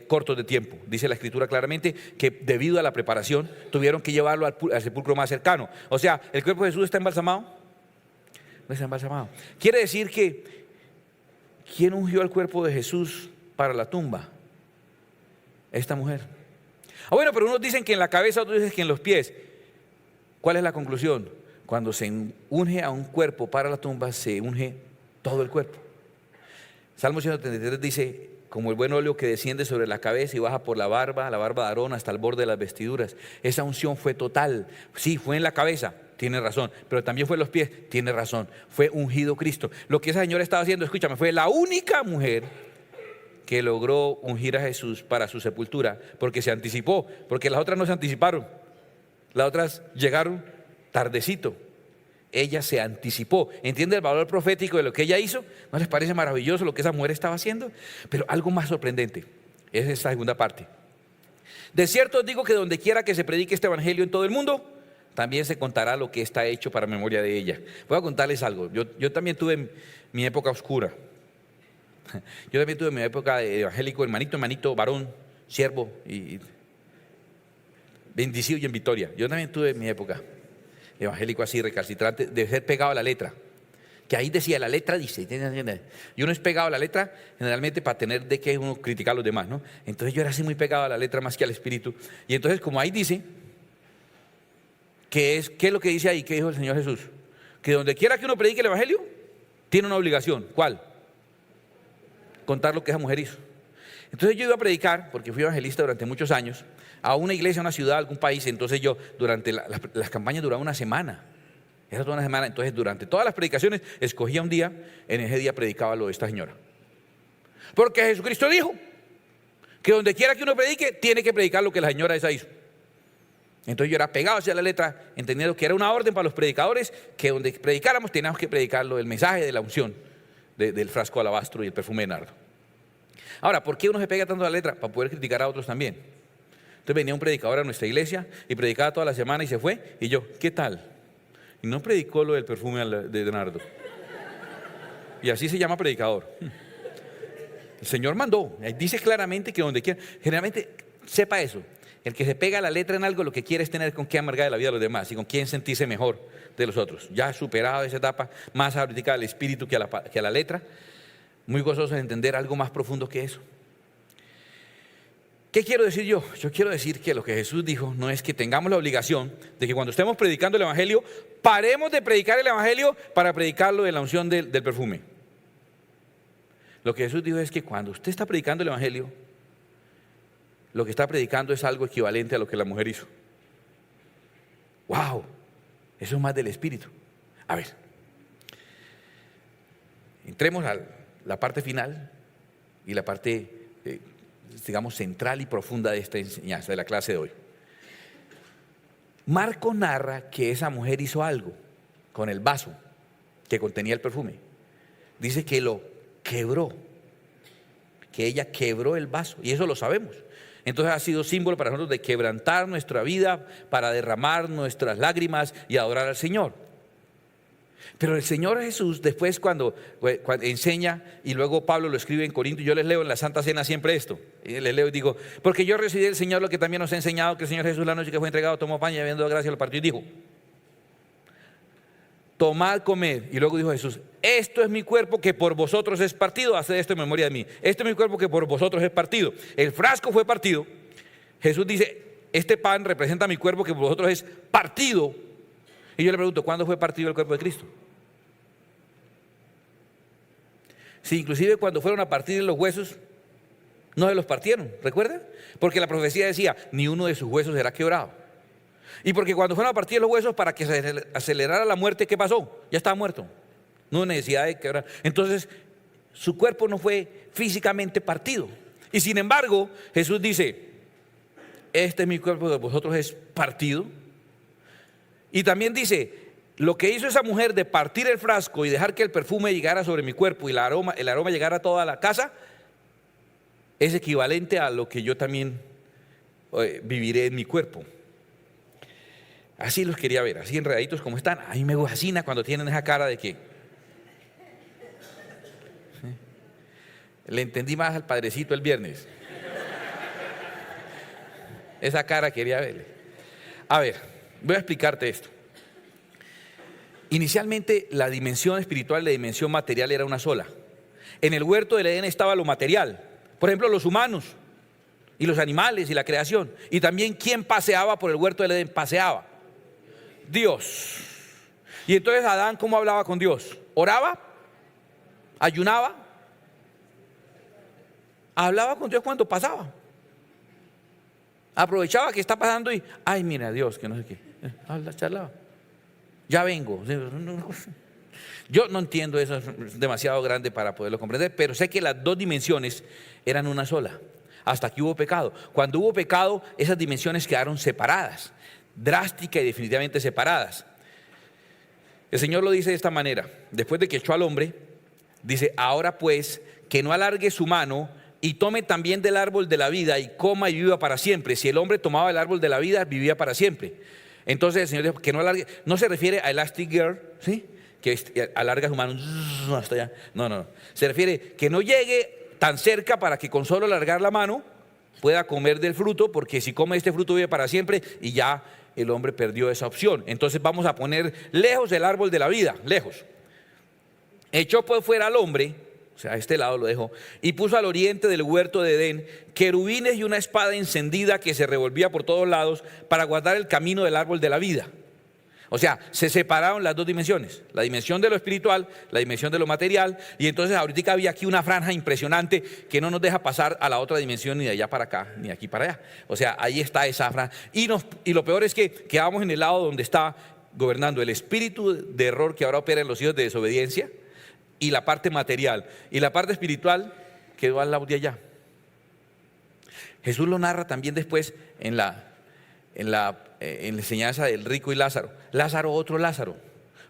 cortos de tiempo. Dice la Escritura claramente que debido a la preparación tuvieron que llevarlo al sepulcro más cercano. O sea, ¿el cuerpo de Jesús está embalsamado? No está embalsamado. Quiere decir que ¿quién ungió el cuerpo de Jesús para la tumba? Esta mujer. Bueno, pero unos dicen que en la cabeza, otros dicen que en los pies. ¿Cuál es la conclusión? Cuando se unge a un cuerpo para la tumba, se unge todo el cuerpo. Salmo 133 dice: como el buen óleo que desciende sobre la cabeza y baja por la barba de Aarón hasta el borde de las vestiduras. Esa unción fue total. Sí, fue en la cabeza, tiene razón, pero también fue en los pies, tiene razón. Fue ungido Cristo. Lo que esa señora estaba haciendo, escúchame, fue la única mujer que logró ungir a Jesús para su sepultura, porque se anticipó, porque las otras no se anticiparon, las otras llegaron tardecito. Ella se anticipó. ¿Entiende el valor profético de lo que ella hizo? ¿No les parece maravilloso lo que esa mujer estaba haciendo? Pero algo más sorprendente es esta segunda parte. De cierto os digo que donde quiera que se predique este evangelio en todo el mundo, también se contará lo que está hecho para memoria de ella. Voy a contarles algo. Yo también tuve mi época oscura. Yo también tuve mi época de evangélico, hermanito, varón, siervo y bendecido y en victoria. Yo también tuve mi época evangélico así recalcitrante, de ser pegado a la letra, que ahí decía, la letra dice, y uno es pegado a la letra generalmente para tener de qué uno criticar a los demás, ¿no? Entonces yo era así muy pegado a la letra más que al espíritu, y entonces como ahí dice, ¿qué es lo que dice ahí? ¿Qué dijo el Señor Jesús? Que donde quiera que uno predique el evangelio, tiene una obligación. ¿Cuál? Contar lo que esa mujer hizo. Entonces yo iba a predicar, porque fui evangelista durante muchos años, a una iglesia, a una ciudad, a algún país. Entonces yo, durante las campañas duraban una semana. Era toda una semana. Entonces durante todas las predicaciones, escogía un día, en ese día predicaba lo de esta señora. Porque Jesucristo dijo que donde quiera que uno predique, tiene que predicar lo que la señora esa hizo. Entonces yo era pegado hacia la letra, entendiendo que era una orden para los predicadores, que donde predicáramos teníamos que predicarlo, el mensaje de la unción, del frasco de alabastro y el perfume de nardo. Ahora, ¿por qué uno se pega tanto a la letra? Para poder criticar a otros también. Entonces venía un predicador a nuestra iglesia y predicaba toda la semana y se fue. Y yo, ¿qué tal? Y no predicó lo del perfume de nardo. Y así se llama predicador. El Señor mandó. Dice claramente que donde quiera, generalmente, sepa eso. El que se pega a la letra en algo, lo que quiere es tener con qué amargar la vida de los demás y con quién sentirse mejor de los otros. Ya superado esa etapa, más ahorita al espíritu que a la letra. Muy gozoso de entender algo más profundo que eso. ¿Qué quiero decir yo? Yo quiero decir que lo que Jesús dijo no es que tengamos la obligación de que cuando estemos predicando el evangelio, paremos de predicar el evangelio para predicarlo de la unción del perfume. Lo que Jesús dijo es que cuando usted está predicando el evangelio, lo que está predicando es algo equivalente a lo que la mujer hizo. ¡Wow! Eso es más del espíritu. A ver, entremos a la parte final y la parte, digamos, central y profunda de esta enseñanza, de la clase de hoy. Marcos narra que esa mujer hizo algo con el vaso que contenía el perfume. Dice que lo quebró, que ella quebró el vaso, y eso lo sabemos. Entonces ha sido símbolo para nosotros de quebrantar nuestra vida, para derramar nuestras lágrimas y adorar al Señor. Pero el Señor Jesús después cuando enseña, y luego Pablo lo escribe en Corinto, yo les leo en la Santa Cena siempre esto, y les leo y digo, porque yo recibí del Señor lo que también nos ha enseñado, que el Señor Jesús la noche que fue entregado tomó pan y habiendo dado gracias lo partió y dijo, tomad, comed. Y luego dijo Jesús, esto es mi cuerpo que por vosotros es partido, haced esto en memoria de mí. Esto es mi cuerpo que por vosotros es partido. El frasco fue partido. Jesús dice, este pan representa mi cuerpo que por vosotros es partido. Y yo le pregunto, ¿cuándo fue partido el cuerpo de Cristo? Si inclusive cuando fueron a partir los huesos, no se los partieron, ¿recuerdan? Porque la profecía decía, ni uno de sus huesos será quebrado. Y porque cuando fueron a partir los huesos para que se acelerara la muerte, ¿qué pasó? Ya estaba muerto. No hubo necesidad de quebrar. Entonces, su cuerpo no fue físicamente partido. Y sin embargo, Jesús dice, este es mi cuerpo que vosotros es partido. Y también dice, lo que hizo esa mujer de partir el frasco y dejar que el perfume llegara sobre mi cuerpo y el aroma llegara a toda la casa, es equivalente a lo que yo también viviré en mi cuerpo. Así los quería ver, así enredaditos como están. A mí me fascina cuando tienen esa cara de que le entendí más al padrecito el viernes. Esa cara quería verle. A ver, voy a explicarte esto. Inicialmente la dimensión espiritual y la dimensión material era una sola. En el huerto del Edén estaba lo material, por ejemplo los humanos y los animales y la creación. Y también ¿quién paseaba por el huerto del Edén? Paseaba Dios. Y entonces Adán, ¿cómo hablaba con Dios? ¿Oraba? ¿Ayunaba? Hablaba con Dios cuando pasaba. Aprovechaba que está pasando y, ay, mira Dios, que no sé qué. Habla, charlaba. Ya vengo. Yo no entiendo eso, es demasiado grande para poderlo comprender, pero sé que las dos dimensiones eran una sola, hasta que hubo pecado. Cuando hubo pecado, esas dimensiones quedaron separadas, drástica y definitivamente separadas. El Señor lo dice de esta manera: después de que echó al hombre, dice, ahora pues, que no alargue su mano y tome también del árbol de la vida y coma y viva para siempre. Si el hombre tomaba el árbol de la vida, vivía para siempre. Entonces el Señor dijo que no alargue, no se refiere a Elastic Girl, ¿sí?, que alarga su mano hasta allá. No. Se refiere que no llegue tan cerca para que con solo alargar la mano pueda comer del fruto, porque si come este fruto vive para siempre, y ya el hombre perdió esa opción. Entonces vamos a poner lejos el árbol de la vida, lejos. Echó pues fuera al hombre, o sea, a este lado lo dejó, y puso al oriente del huerto de Edén querubines y una espada encendida que se revolvía por todos lados para guardar el camino del árbol de la vida. O sea, se separaron las dos dimensiones, la dimensión de lo espiritual, la dimensión de lo material, y entonces ahorita había aquí una franja impresionante que no nos deja pasar a la otra dimensión ni de allá para acá, ni de aquí para allá. O sea, ahí está esa franja. Y lo peor es que quedamos en el lado donde está gobernando el espíritu de error que ahora opera en los hijos de desobediencia, y la parte material. Y la parte espiritual quedó al lado de allá. Jesús lo narra también después en la enseñanza del rico y Lázaro. Lázaro, otro Lázaro.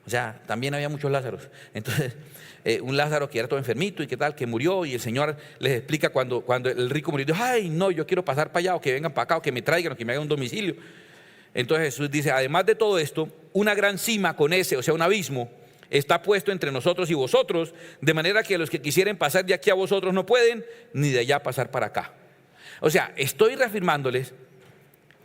O sea, también había muchos Lázaros. Entonces, un Lázaro que era todo enfermito y qué tal, que murió, y el Señor les explica cuando el rico murió, dijo, ay, no, yo quiero pasar para allá, o que vengan para acá, o que me traigan, o que me hagan un domicilio. Entonces Jesús dice, además de todo esto, una gran cima con ese, o sea, un abismo, está puesto entre nosotros y vosotros, de manera que los que quisieren pasar de aquí a vosotros no pueden, ni de allá pasar para acá. O sea, estoy reafirmándoles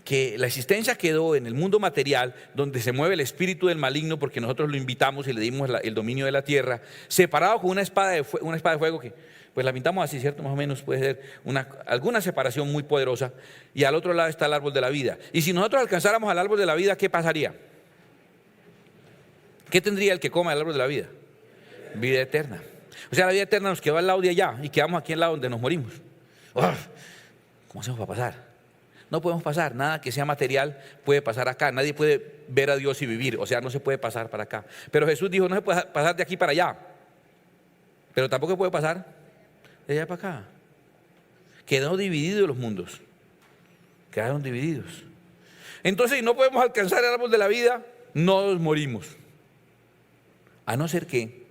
que la existencia quedó en el mundo material, donde se mueve el espíritu del maligno, porque nosotros lo invitamos y le dimos el dominio de la tierra, separado con una espada de fuego que, pues la pintamos así, ¿cierto? Más o menos puede ser alguna separación muy poderosa, y al otro lado está el árbol de la vida. Y si nosotros alcanzáramos al árbol de la vida, ¿qué pasaría? ¿Qué tendría el que coma el árbol de la vida? Vida eterna. O sea, la vida eterna nos quedó al lado de allá y quedamos aquí al lado donde nos morimos. ¿Cómo hacemos para pasar? No podemos pasar, nada que sea material puede pasar acá, nadie puede ver a Dios y vivir, o sea, no se puede pasar para acá. Pero Jesús dijo, no se puede pasar de aquí para allá, pero tampoco se puede pasar de allá para acá. Quedaron divididos los mundos, quedaron divididos. Entonces, si no podemos alcanzar el árbol de la vida, nos morimos. A no ser que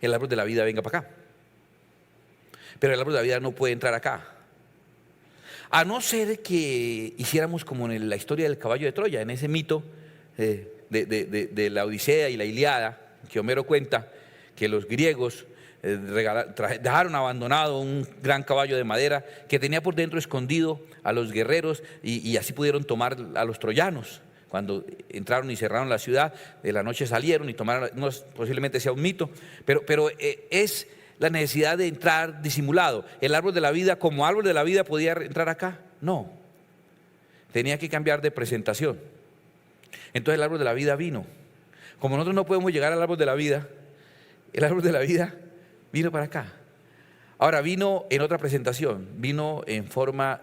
el árbol de la vida venga para acá. Pero el árbol de la vida no puede entrar acá. A no ser que hiciéramos como en la historia del caballo de Troya, en ese mito de la Odisea y la Ilíada, que Homero cuenta, que los griegos dejaron abandonado un gran caballo de madera que tenía por dentro escondido a los guerreros, y así pudieron tomar a los troyanos. Cuando entraron y cerraron la ciudad, de la noche salieron y tomaron, no, posiblemente sea un mito, pero es la necesidad de entrar disimulado. El árbol de la vida, como árbol de la vida, ¿podía entrar acá? No, tenía que cambiar de presentación. Entonces el árbol de la vida vino. Como nosotros no podemos llegar al árbol de la vida, el árbol de la vida vino para acá. Ahora vino en otra presentación, vino en forma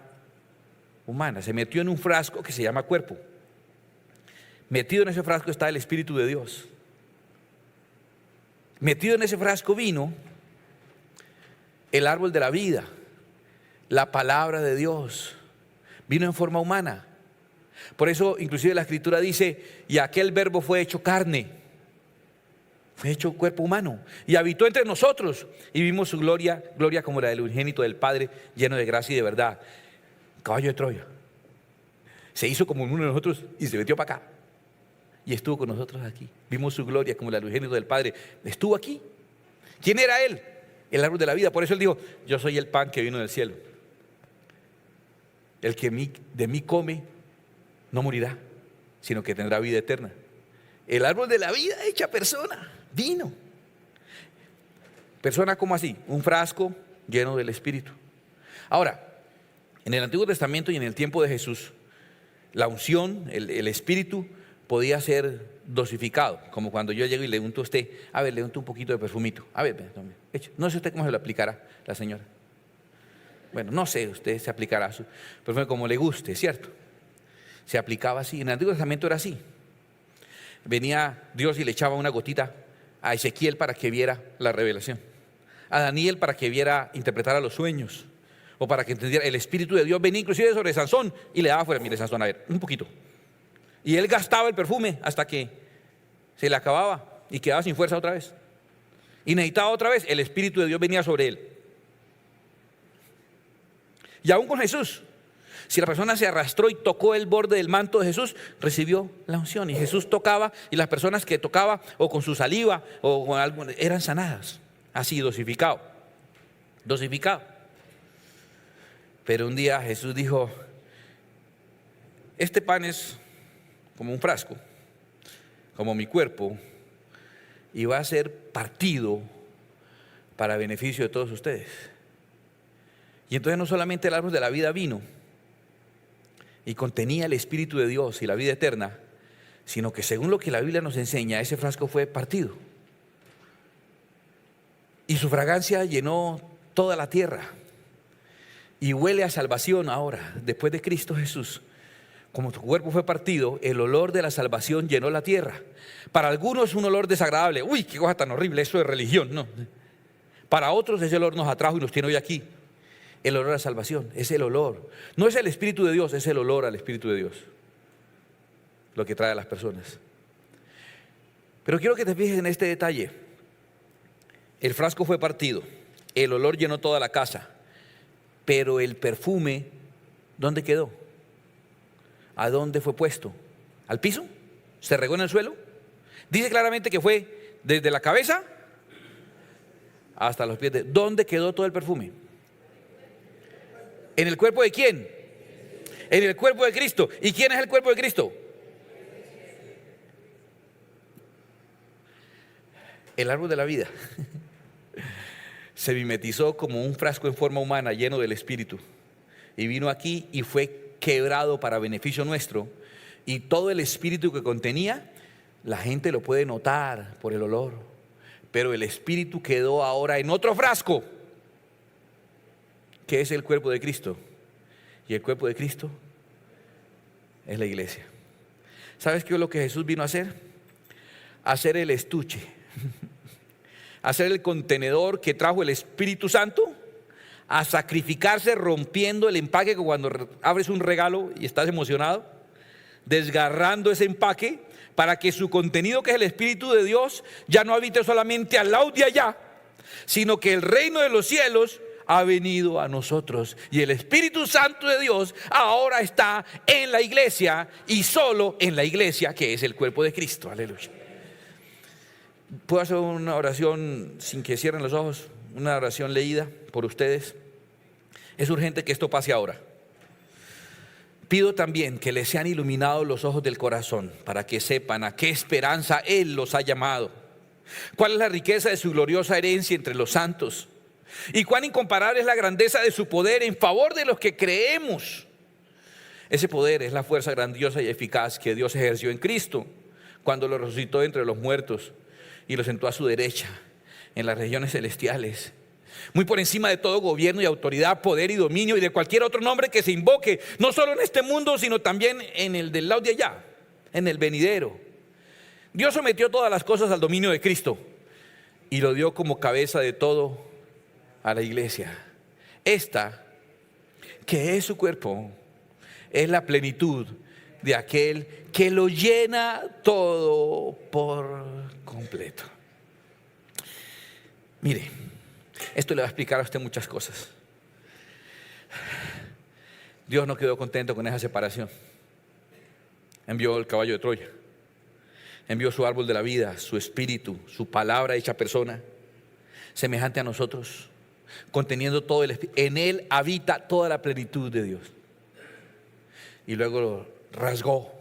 humana, se metió en un frasco que se llama cuerpo. Metido en ese frasco está el Espíritu de Dios. Metido en ese frasco vino el árbol de la vida, la palabra de Dios. Vino en forma humana. Por eso inclusive la Escritura dice, y aquel verbo fue hecho carne. fue hecho cuerpo humano y habitó entre nosotros y vimos su gloria, gloria como la del unigénito del Padre, lleno de gracia y de verdad. Caballo de Troya. Se hizo como uno de nosotros y se metió para acá. Y estuvo con nosotros aquí. Vimos su gloria como la del unigénito del Padre. Estuvo aquí. ¿Quién era él? El árbol de la vida. Por eso él dijo: yo soy el pan que vino del cielo. El que de mí come no morirá, sino que tendrá vida eterna. El árbol de la vida hecha persona, vino. Persona, ¿cómo así? Un frasco lleno del Espíritu. Ahora, en el Antiguo Testamento y en el tiempo de Jesús, la unción, el Espíritu podía ser dosificado, como cuando yo llego y le unto a usted: a ver, le unto un poquito de perfumito, a ver, no sé usted cómo se lo aplicará la señora. Bueno, no sé, usted se aplicará su perfume como le guste, ¿cierto? Se aplicaba así. En el Antiguo Testamento era así. Venía Dios y le echaba una gotita a Ezequiel para que viera la revelación, a Daniel para que viera, interpretara los sueños, o para que entendiera. El Espíritu de Dios venía inclusive sobre Sansón y le daba fuera: mire, Sansón, a ver, un poquito. Y él gastaba el perfume hasta que se le acababa y quedaba sin fuerza otra vez. Y necesitaba otra vez. El Espíritu de Dios venía sobre él. Y aún con Jesús, si la persona se arrastró y tocó el borde del manto de Jesús, recibió la unción. Y Jesús tocaba, y las personas que tocaba o con su saliva o con algo eran sanadas. Así, dosificado. Dosificado. Pero un día Jesús dijo: este pan es como un frasco, como mi cuerpo, y va a ser partido para beneficio de todos ustedes. Y entonces no solamente el árbol de la vida vino y contenía el Espíritu de Dios y la vida eterna, sino que según lo que la Biblia nos enseña, ese frasco fue partido. Y su fragancia llenó toda la tierra. Y huele a salvación ahora, después de Cristo Jesús. Como tu cuerpo fue partido, el olor de la salvación llenó la tierra. Para algunos es un olor desagradable. Uy, qué cosa tan horrible, eso es religión. No. Para otros ese olor nos atrajo y nos tiene hoy aquí. El olor a la salvación, es el olor. No es el Espíritu de Dios, es el olor al Espíritu de Dios lo que trae a las personas. Pero quiero que te fijes en este detalle. El frasco fue partido, el olor llenó toda la casa, pero el perfume, ¿dónde quedó? ¿A dónde fue puesto? ¿Al piso? ¿Se regó en el suelo? Dice claramente que fue desde la cabeza hasta los pies. ¿Dónde quedó todo el perfume? ¿En el cuerpo de quién? En el cuerpo de Cristo. ¿Y quién es el cuerpo de Cristo? El árbol de la vida se mimetizó como un frasco en forma humana lleno del Espíritu y vino aquí y fue quebrado para beneficio nuestro, y todo el Espíritu que contenía, la gente lo puede notar por el olor, pero el Espíritu quedó ahora en otro frasco, que es el cuerpo de Cristo. Y el cuerpo de Cristo es la iglesia. ¿Sabes qué es lo que Jesús vino a hacer? Hacer el estuche, hacer el contenedor que trajo el Espíritu Santo, a sacrificarse rompiendo el empaque, cuando abres un regalo y estás emocionado, desgarrando ese empaque para que su contenido, que es el Espíritu de Dios, ya no habite solamente al lado de allá, sino que el reino de los cielos ha venido a nosotros, y el Espíritu Santo de Dios ahora está en la iglesia, y solo en la iglesia, que es el cuerpo de Cristo. Aleluya. ¿Puedo hacer una oración sin que cierren los ojos? Una oración leída por ustedes. Es urgente que esto pase ahora. Pido también que les sean iluminados los ojos del corazón, para que sepan a qué esperanza Él los ha llamado, cuál es la riqueza de su gloriosa herencia entre los santos, y cuán incomparable es la grandeza de su poder en favor de los que creemos. Ese poder es la fuerza grandiosa y eficaz que Dios ejerció en Cristo cuando lo resucitó entre los muertos y lo sentó a su derecha en las regiones celestiales, muy por encima de todo gobierno y autoridad, poder y dominio, y de cualquier otro nombre que se invoque, no solo en este mundo, sino también en el del lado de allá, en el venidero. Dios sometió todas las cosas al dominio de Cristo y lo dio como cabeza de todo a la iglesia. Esta, que es su cuerpo, es la plenitud de aquel que lo llena todo por completo. Mire, esto le va a explicar a usted muchas cosas. Dios no quedó contento con esa separación. Envió el caballo de Troya. Envió su árbol de la vida, su espíritu, su palabra hecha persona, semejante a nosotros, conteniendo todo el espíritu. En él habita toda la plenitud de Dios. Y luego lo rasgó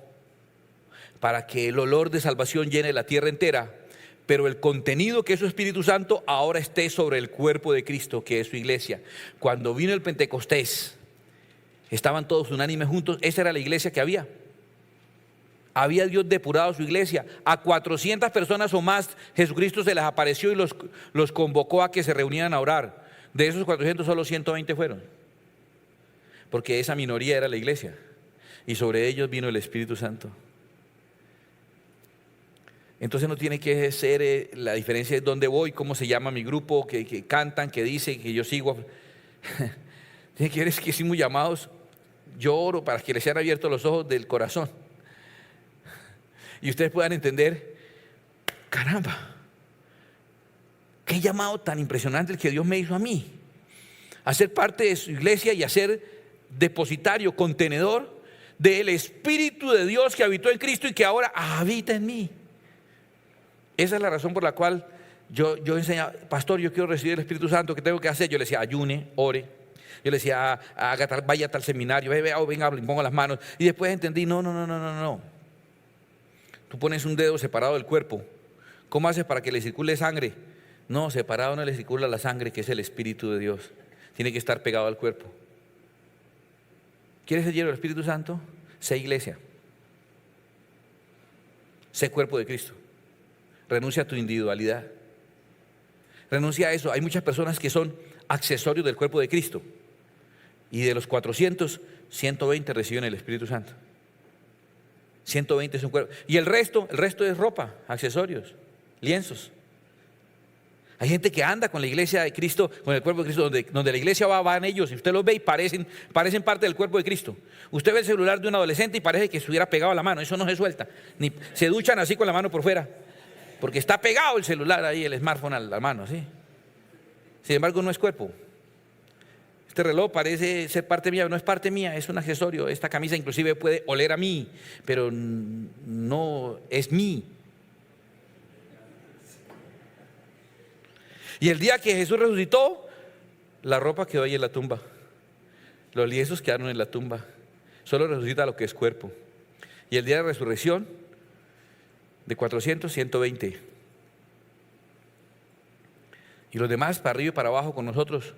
para que el olor de salvación llene la tierra entera, pero el contenido que es su Espíritu Santo ahora esté sobre el cuerpo de Cristo, que es su iglesia. Cuando vino el Pentecostés, estaban todos unánimes juntos. Esa era la iglesia que había. Había Dios depurado su iglesia. A 400 personas o más Jesucristo se les apareció y los convocó a que se reunieran a orar. De esos 400 solo 120 fueron, porque esa minoría era la iglesia, y sobre ellos vino el Espíritu Santo. Entonces no tiene que ser la diferencia de dónde voy, cómo se llama mi grupo, que cantan, que dicen, que yo sigo. Tiene que ver es que hicimos llamados. Yo oro para que les sean abiertos los ojos del corazón y ustedes puedan entender, caramba, qué llamado tan impresionante el que Dios me hizo a mí, a ser parte de su iglesia y a ser depositario, contenedor del Espíritu de Dios que habitó en Cristo y que ahora habita en mí. Esa es la razón por la cual yo enseñaba, pastor, yo quiero recibir el Espíritu Santo, ¿qué tengo que hacer? Yo le decía, ayune, ore. Yo le decía, vaya a tal seminario, venga, pongo las manos. Y después entendí, no. Tú pones un dedo separado del cuerpo. ¿Cómo haces para que le circule sangre? No, separado no le circula la sangre, que es el Espíritu de Dios. Tiene que estar pegado al cuerpo. ¿Quieres ser lleno del Espíritu Santo? Sé iglesia. Sé cuerpo de Cristo. Renuncia a tu individualidad. Renuncia a eso. Hay muchas personas que son accesorios del cuerpo de Cristo. Y de los 400, 120 reciben el Espíritu Santo. 120 es un cuerpo. Y el resto es ropa, accesorios, lienzos. Hay gente que anda con la iglesia de Cristo, con el cuerpo de Cristo, donde la iglesia van ellos, y usted los ve y parecen parte del cuerpo de Cristo. Usted ve el celular de un adolescente y parece que estuviera pegado a la mano, eso no se suelta. Ni se duchan así con la mano por fuera, porque está pegado el celular ahí, el smartphone a la mano, ¿sí? Sin embargo, no es cuerpo. Este reloj parece ser parte mía, no es parte mía, es un accesorio. Esta camisa inclusive puede oler a mí, pero no es mí. Y el día que Jesús resucitó, la ropa quedó ahí en la tumba. Los lienzos quedaron en la tumba. Solo resucita lo que es cuerpo. Y el día de resurrección, de 400, 120. Y los demás para arriba y para abajo con nosotros.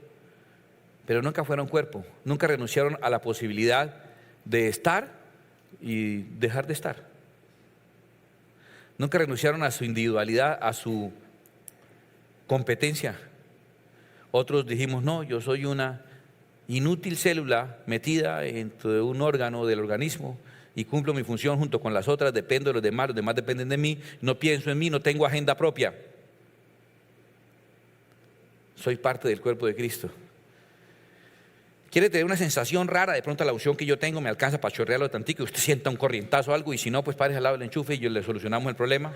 Pero nunca fueron cuerpo. Nunca renunciaron a la posibilidad de estar y dejar de estar. Nunca renunciaron a su individualidad, a su competencia. Otros dijimos, no, yo soy una inútil célula metida dentro de un órgano del organismo y cumplo mi función junto con las otras, dependo de los demás dependen de mí, no pienso en mí, no tengo agenda propia. Soy parte del cuerpo de Cristo. ¿Quiere tener una sensación rara? De pronto la unción que yo tengo me alcanza para chorrearlo tantico y usted sienta un corrientazo o algo, y si no, pues párese al lado del enchufe y yo le solucionamos el problema.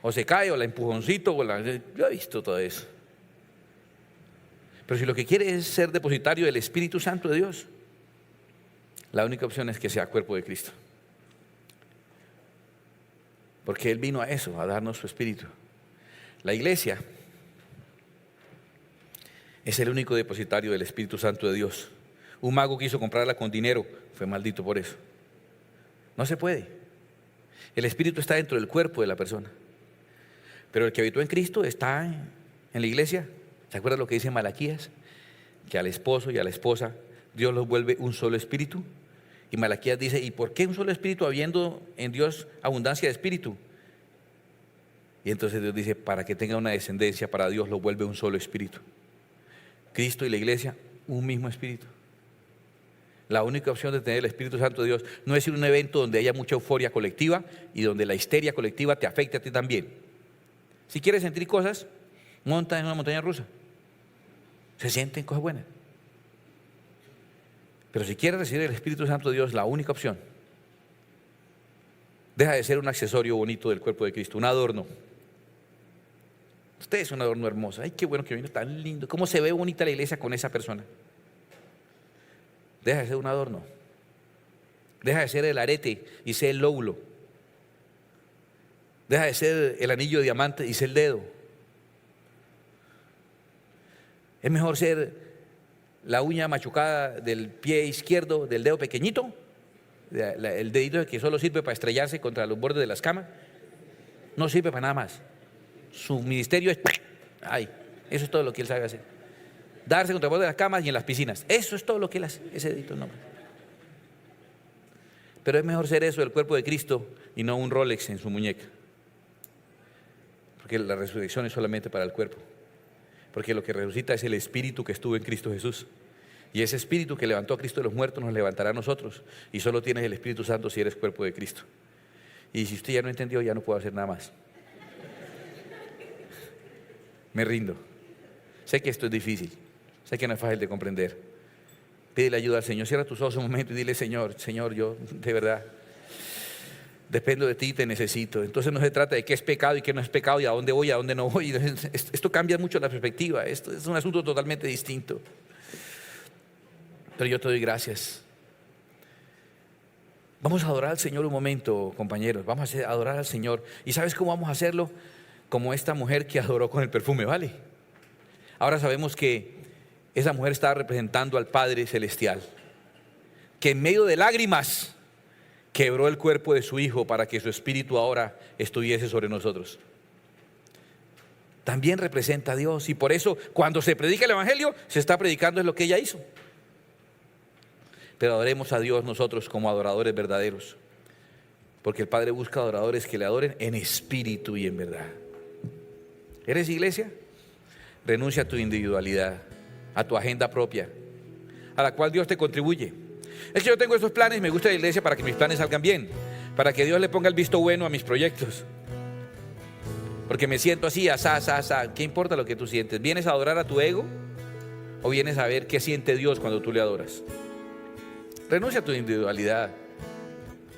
O se cae, o la empujoncito, yo he visto todo eso. Pero si lo que quiere es ser depositario del Espíritu Santo de Dios, la única opción es que sea cuerpo de Cristo. Porque Él vino a eso, a darnos su Espíritu. La iglesia es el único depositario del Espíritu Santo de Dios. Un mago quiso comprarla con dinero, fue maldito por eso. No se puede. El Espíritu está dentro del cuerpo de la persona. Pero el que habitó en Cristo está en la iglesia. ¿Se acuerdan lo que dice Malaquías? Que al esposo y a la esposa Dios los vuelve un solo espíritu. Y Malaquías dice, ¿y por qué un solo espíritu habiendo en Dios abundancia de espíritu? Y entonces Dios dice, para que tenga una descendencia, para Dios lo vuelve un solo espíritu. Cristo y la iglesia, un mismo espíritu. La única opción de tener el Espíritu Santo de Dios no es ir a un evento donde haya mucha euforia colectiva y donde la histeria colectiva te afecte a ti también. Si quieres sentir cosas, monta en una montaña rusa. Se sienten cosas buenas. Pero si quieres recibir el Espíritu Santo de Dios, la única opción, deja de ser un accesorio bonito del cuerpo de Cristo, un adorno. Usted es un adorno hermoso. Ay, qué bueno que vino, tan lindo. ¿Cómo se ve bonita la iglesia con esa persona? Deja de ser un adorno. Deja de ser el arete y ser el lóbulo. Deja de ser el anillo de diamante y ser el dedo. Es mejor ser la uña machucada del pie izquierdo, del dedo pequeñito, el dedito que solo sirve para estrellarse contra los bordes de las camas. No sirve para nada más. Su ministerio es, ay, eso es todo lo que él sabe hacer. Darse contra el borde de las camas y en las piscinas. Eso es todo lo que él hace, ese dedito no. Pero es mejor ser eso, el cuerpo de Cristo, y no un Rolex en su muñeca. Porque la resurrección es solamente para el cuerpo. Porque lo que resucita es el espíritu que estuvo en Cristo Jesús. Y ese espíritu que levantó a Cristo de los muertos nos levantará a nosotros. Y solo tienes el Espíritu Santo si eres cuerpo de Cristo. Y si usted ya no entendió, ya no puedo hacer nada más. Me rindo. Sé que esto es difícil. Sé que no es fácil de comprender. Pídele ayuda al Señor. Cierra tus ojos un momento y dile: Señor, yo de verdad dependo de ti, te necesito. Entonces no se trata de qué es pecado y qué no es pecado y a dónde voy y a dónde no voy. Esto cambia mucho la perspectiva. Esto es un asunto totalmente distinto. Pero yo te doy gracias. Vamos a adorar al Señor un momento, compañeros. Vamos a adorar al Señor. ¿Y sabes cómo vamos a hacerlo? Como esta mujer que adoró con el perfume, ¿vale? Ahora sabemos que esa mujer estaba representando al Padre Celestial, que en medio de lágrimas quebró el cuerpo de su Hijo para que su espíritu ahora estuviese sobre nosotros. También representa a Dios, y por eso cuando se predica el Evangelio se está predicando en lo que ella hizo. Pero adoremos a Dios nosotros como adoradores verdaderos, porque el Padre busca adoradores que le adoren en espíritu y en verdad. ¿Eres iglesia? Renuncia a tu individualidad, a tu agenda propia, a la cual Dios te contribuye. Es que yo tengo estos planes y me gusta la iglesia para que mis planes salgan bien, para que Dios le ponga el visto bueno a mis proyectos. Porque me siento así, asá. ¿Qué importa lo que tú sientes? ¿Vienes a adorar a tu ego o vienes a ver qué siente Dios cuando tú le adoras? Renuncia a tu individualidad.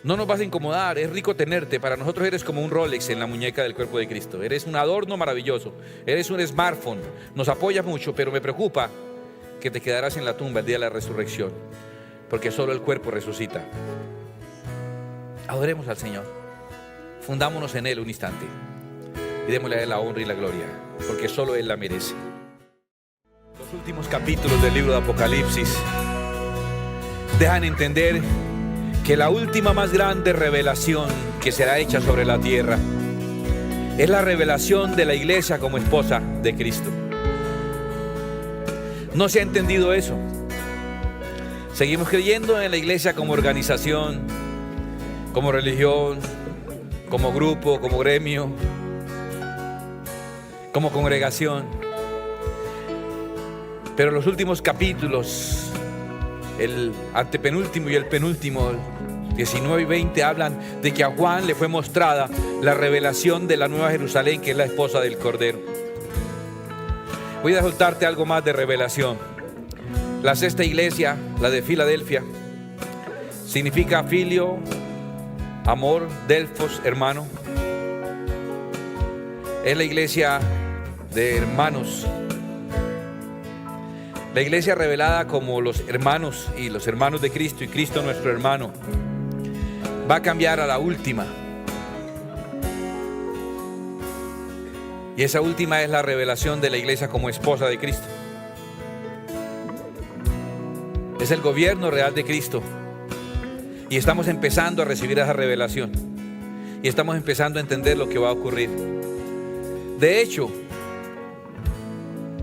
No nos vas a incomodar, es rico tenerte. Para nosotros eres como un Rolex en la muñeca del cuerpo de Cristo. Eres un adorno maravilloso, eres un smartphone. Nos apoyas mucho, pero me preocupa que te quedarás en la tumba el día de la resurrección, porque solo el cuerpo resucita. Adoremos al Señor, fundámonos en Él un instante y démosle a Él la honra y la gloria, porque solo Él la merece. Los últimos capítulos del libro de Apocalipsis dejan entender que la última más grande revelación que será hecha sobre la tierra es la revelación de la iglesia como esposa de Cristo. No se ha entendido eso. Seguimos creyendo en la iglesia como organización, como religión, como grupo, como gremio, como congregación. Pero los últimos capítulos, el antepenúltimo y el penúltimo, 19 y 20, hablan de que a Juan le fue mostrada la revelación de la Nueva Jerusalén, que es la esposa del Cordero. Voy a soltarte algo más de revelación. La sexta iglesia, la de Filadelfia, significa filio, amor, delfos, hermano. Es la iglesia de hermanos. La iglesia revelada como los hermanos y los hermanos de Cristo y Cristo nuestro hermano va a cambiar a la última. Y esa última es la revelación de la iglesia como esposa de Cristo. Es el gobierno real de Cristo. Y estamos empezando a recibir esa revelación. Y estamos empezando a entender lo que va a ocurrir. De hecho,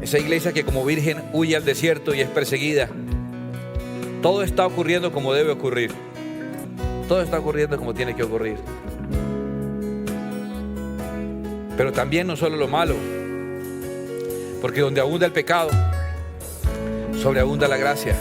esa iglesia que como virgen huye al desierto y es perseguida, todo está ocurriendo como debe ocurrir. Todo está ocurriendo como tiene que ocurrir. Pero también no solo lo malo, porque donde abunda el pecado, sobreabunda la gracia.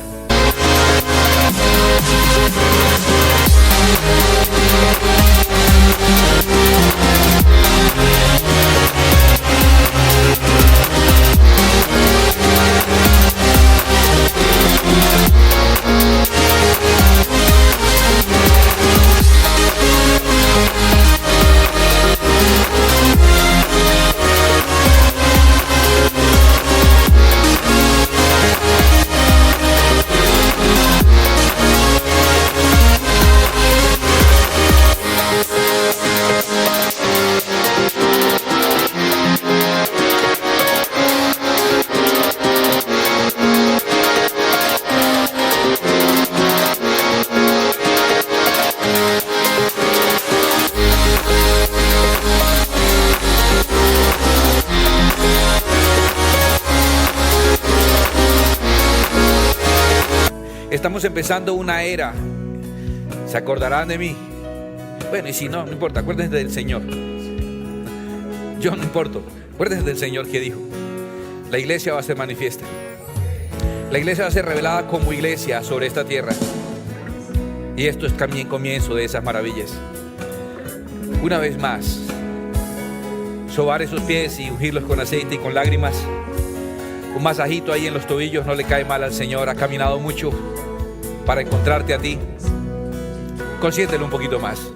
Estamos empezando una era. ¿Se acordarán de mí? Bueno, y si no, no importa, acuérdense del Señor. Yo no importo, acuérdense del Señor que dijo: la iglesia va a ser manifiesta. La iglesia va a ser revelada como iglesia sobre esta tierra. Y esto es también comienzo de esas maravillas. Una vez más, sobar esos pies y ungirlos con aceite y con lágrimas. Un masajito ahí en los tobillos no le cae mal al Señor. Ha caminado mucho para encontrarte a ti. Consiéntelo un poquito más.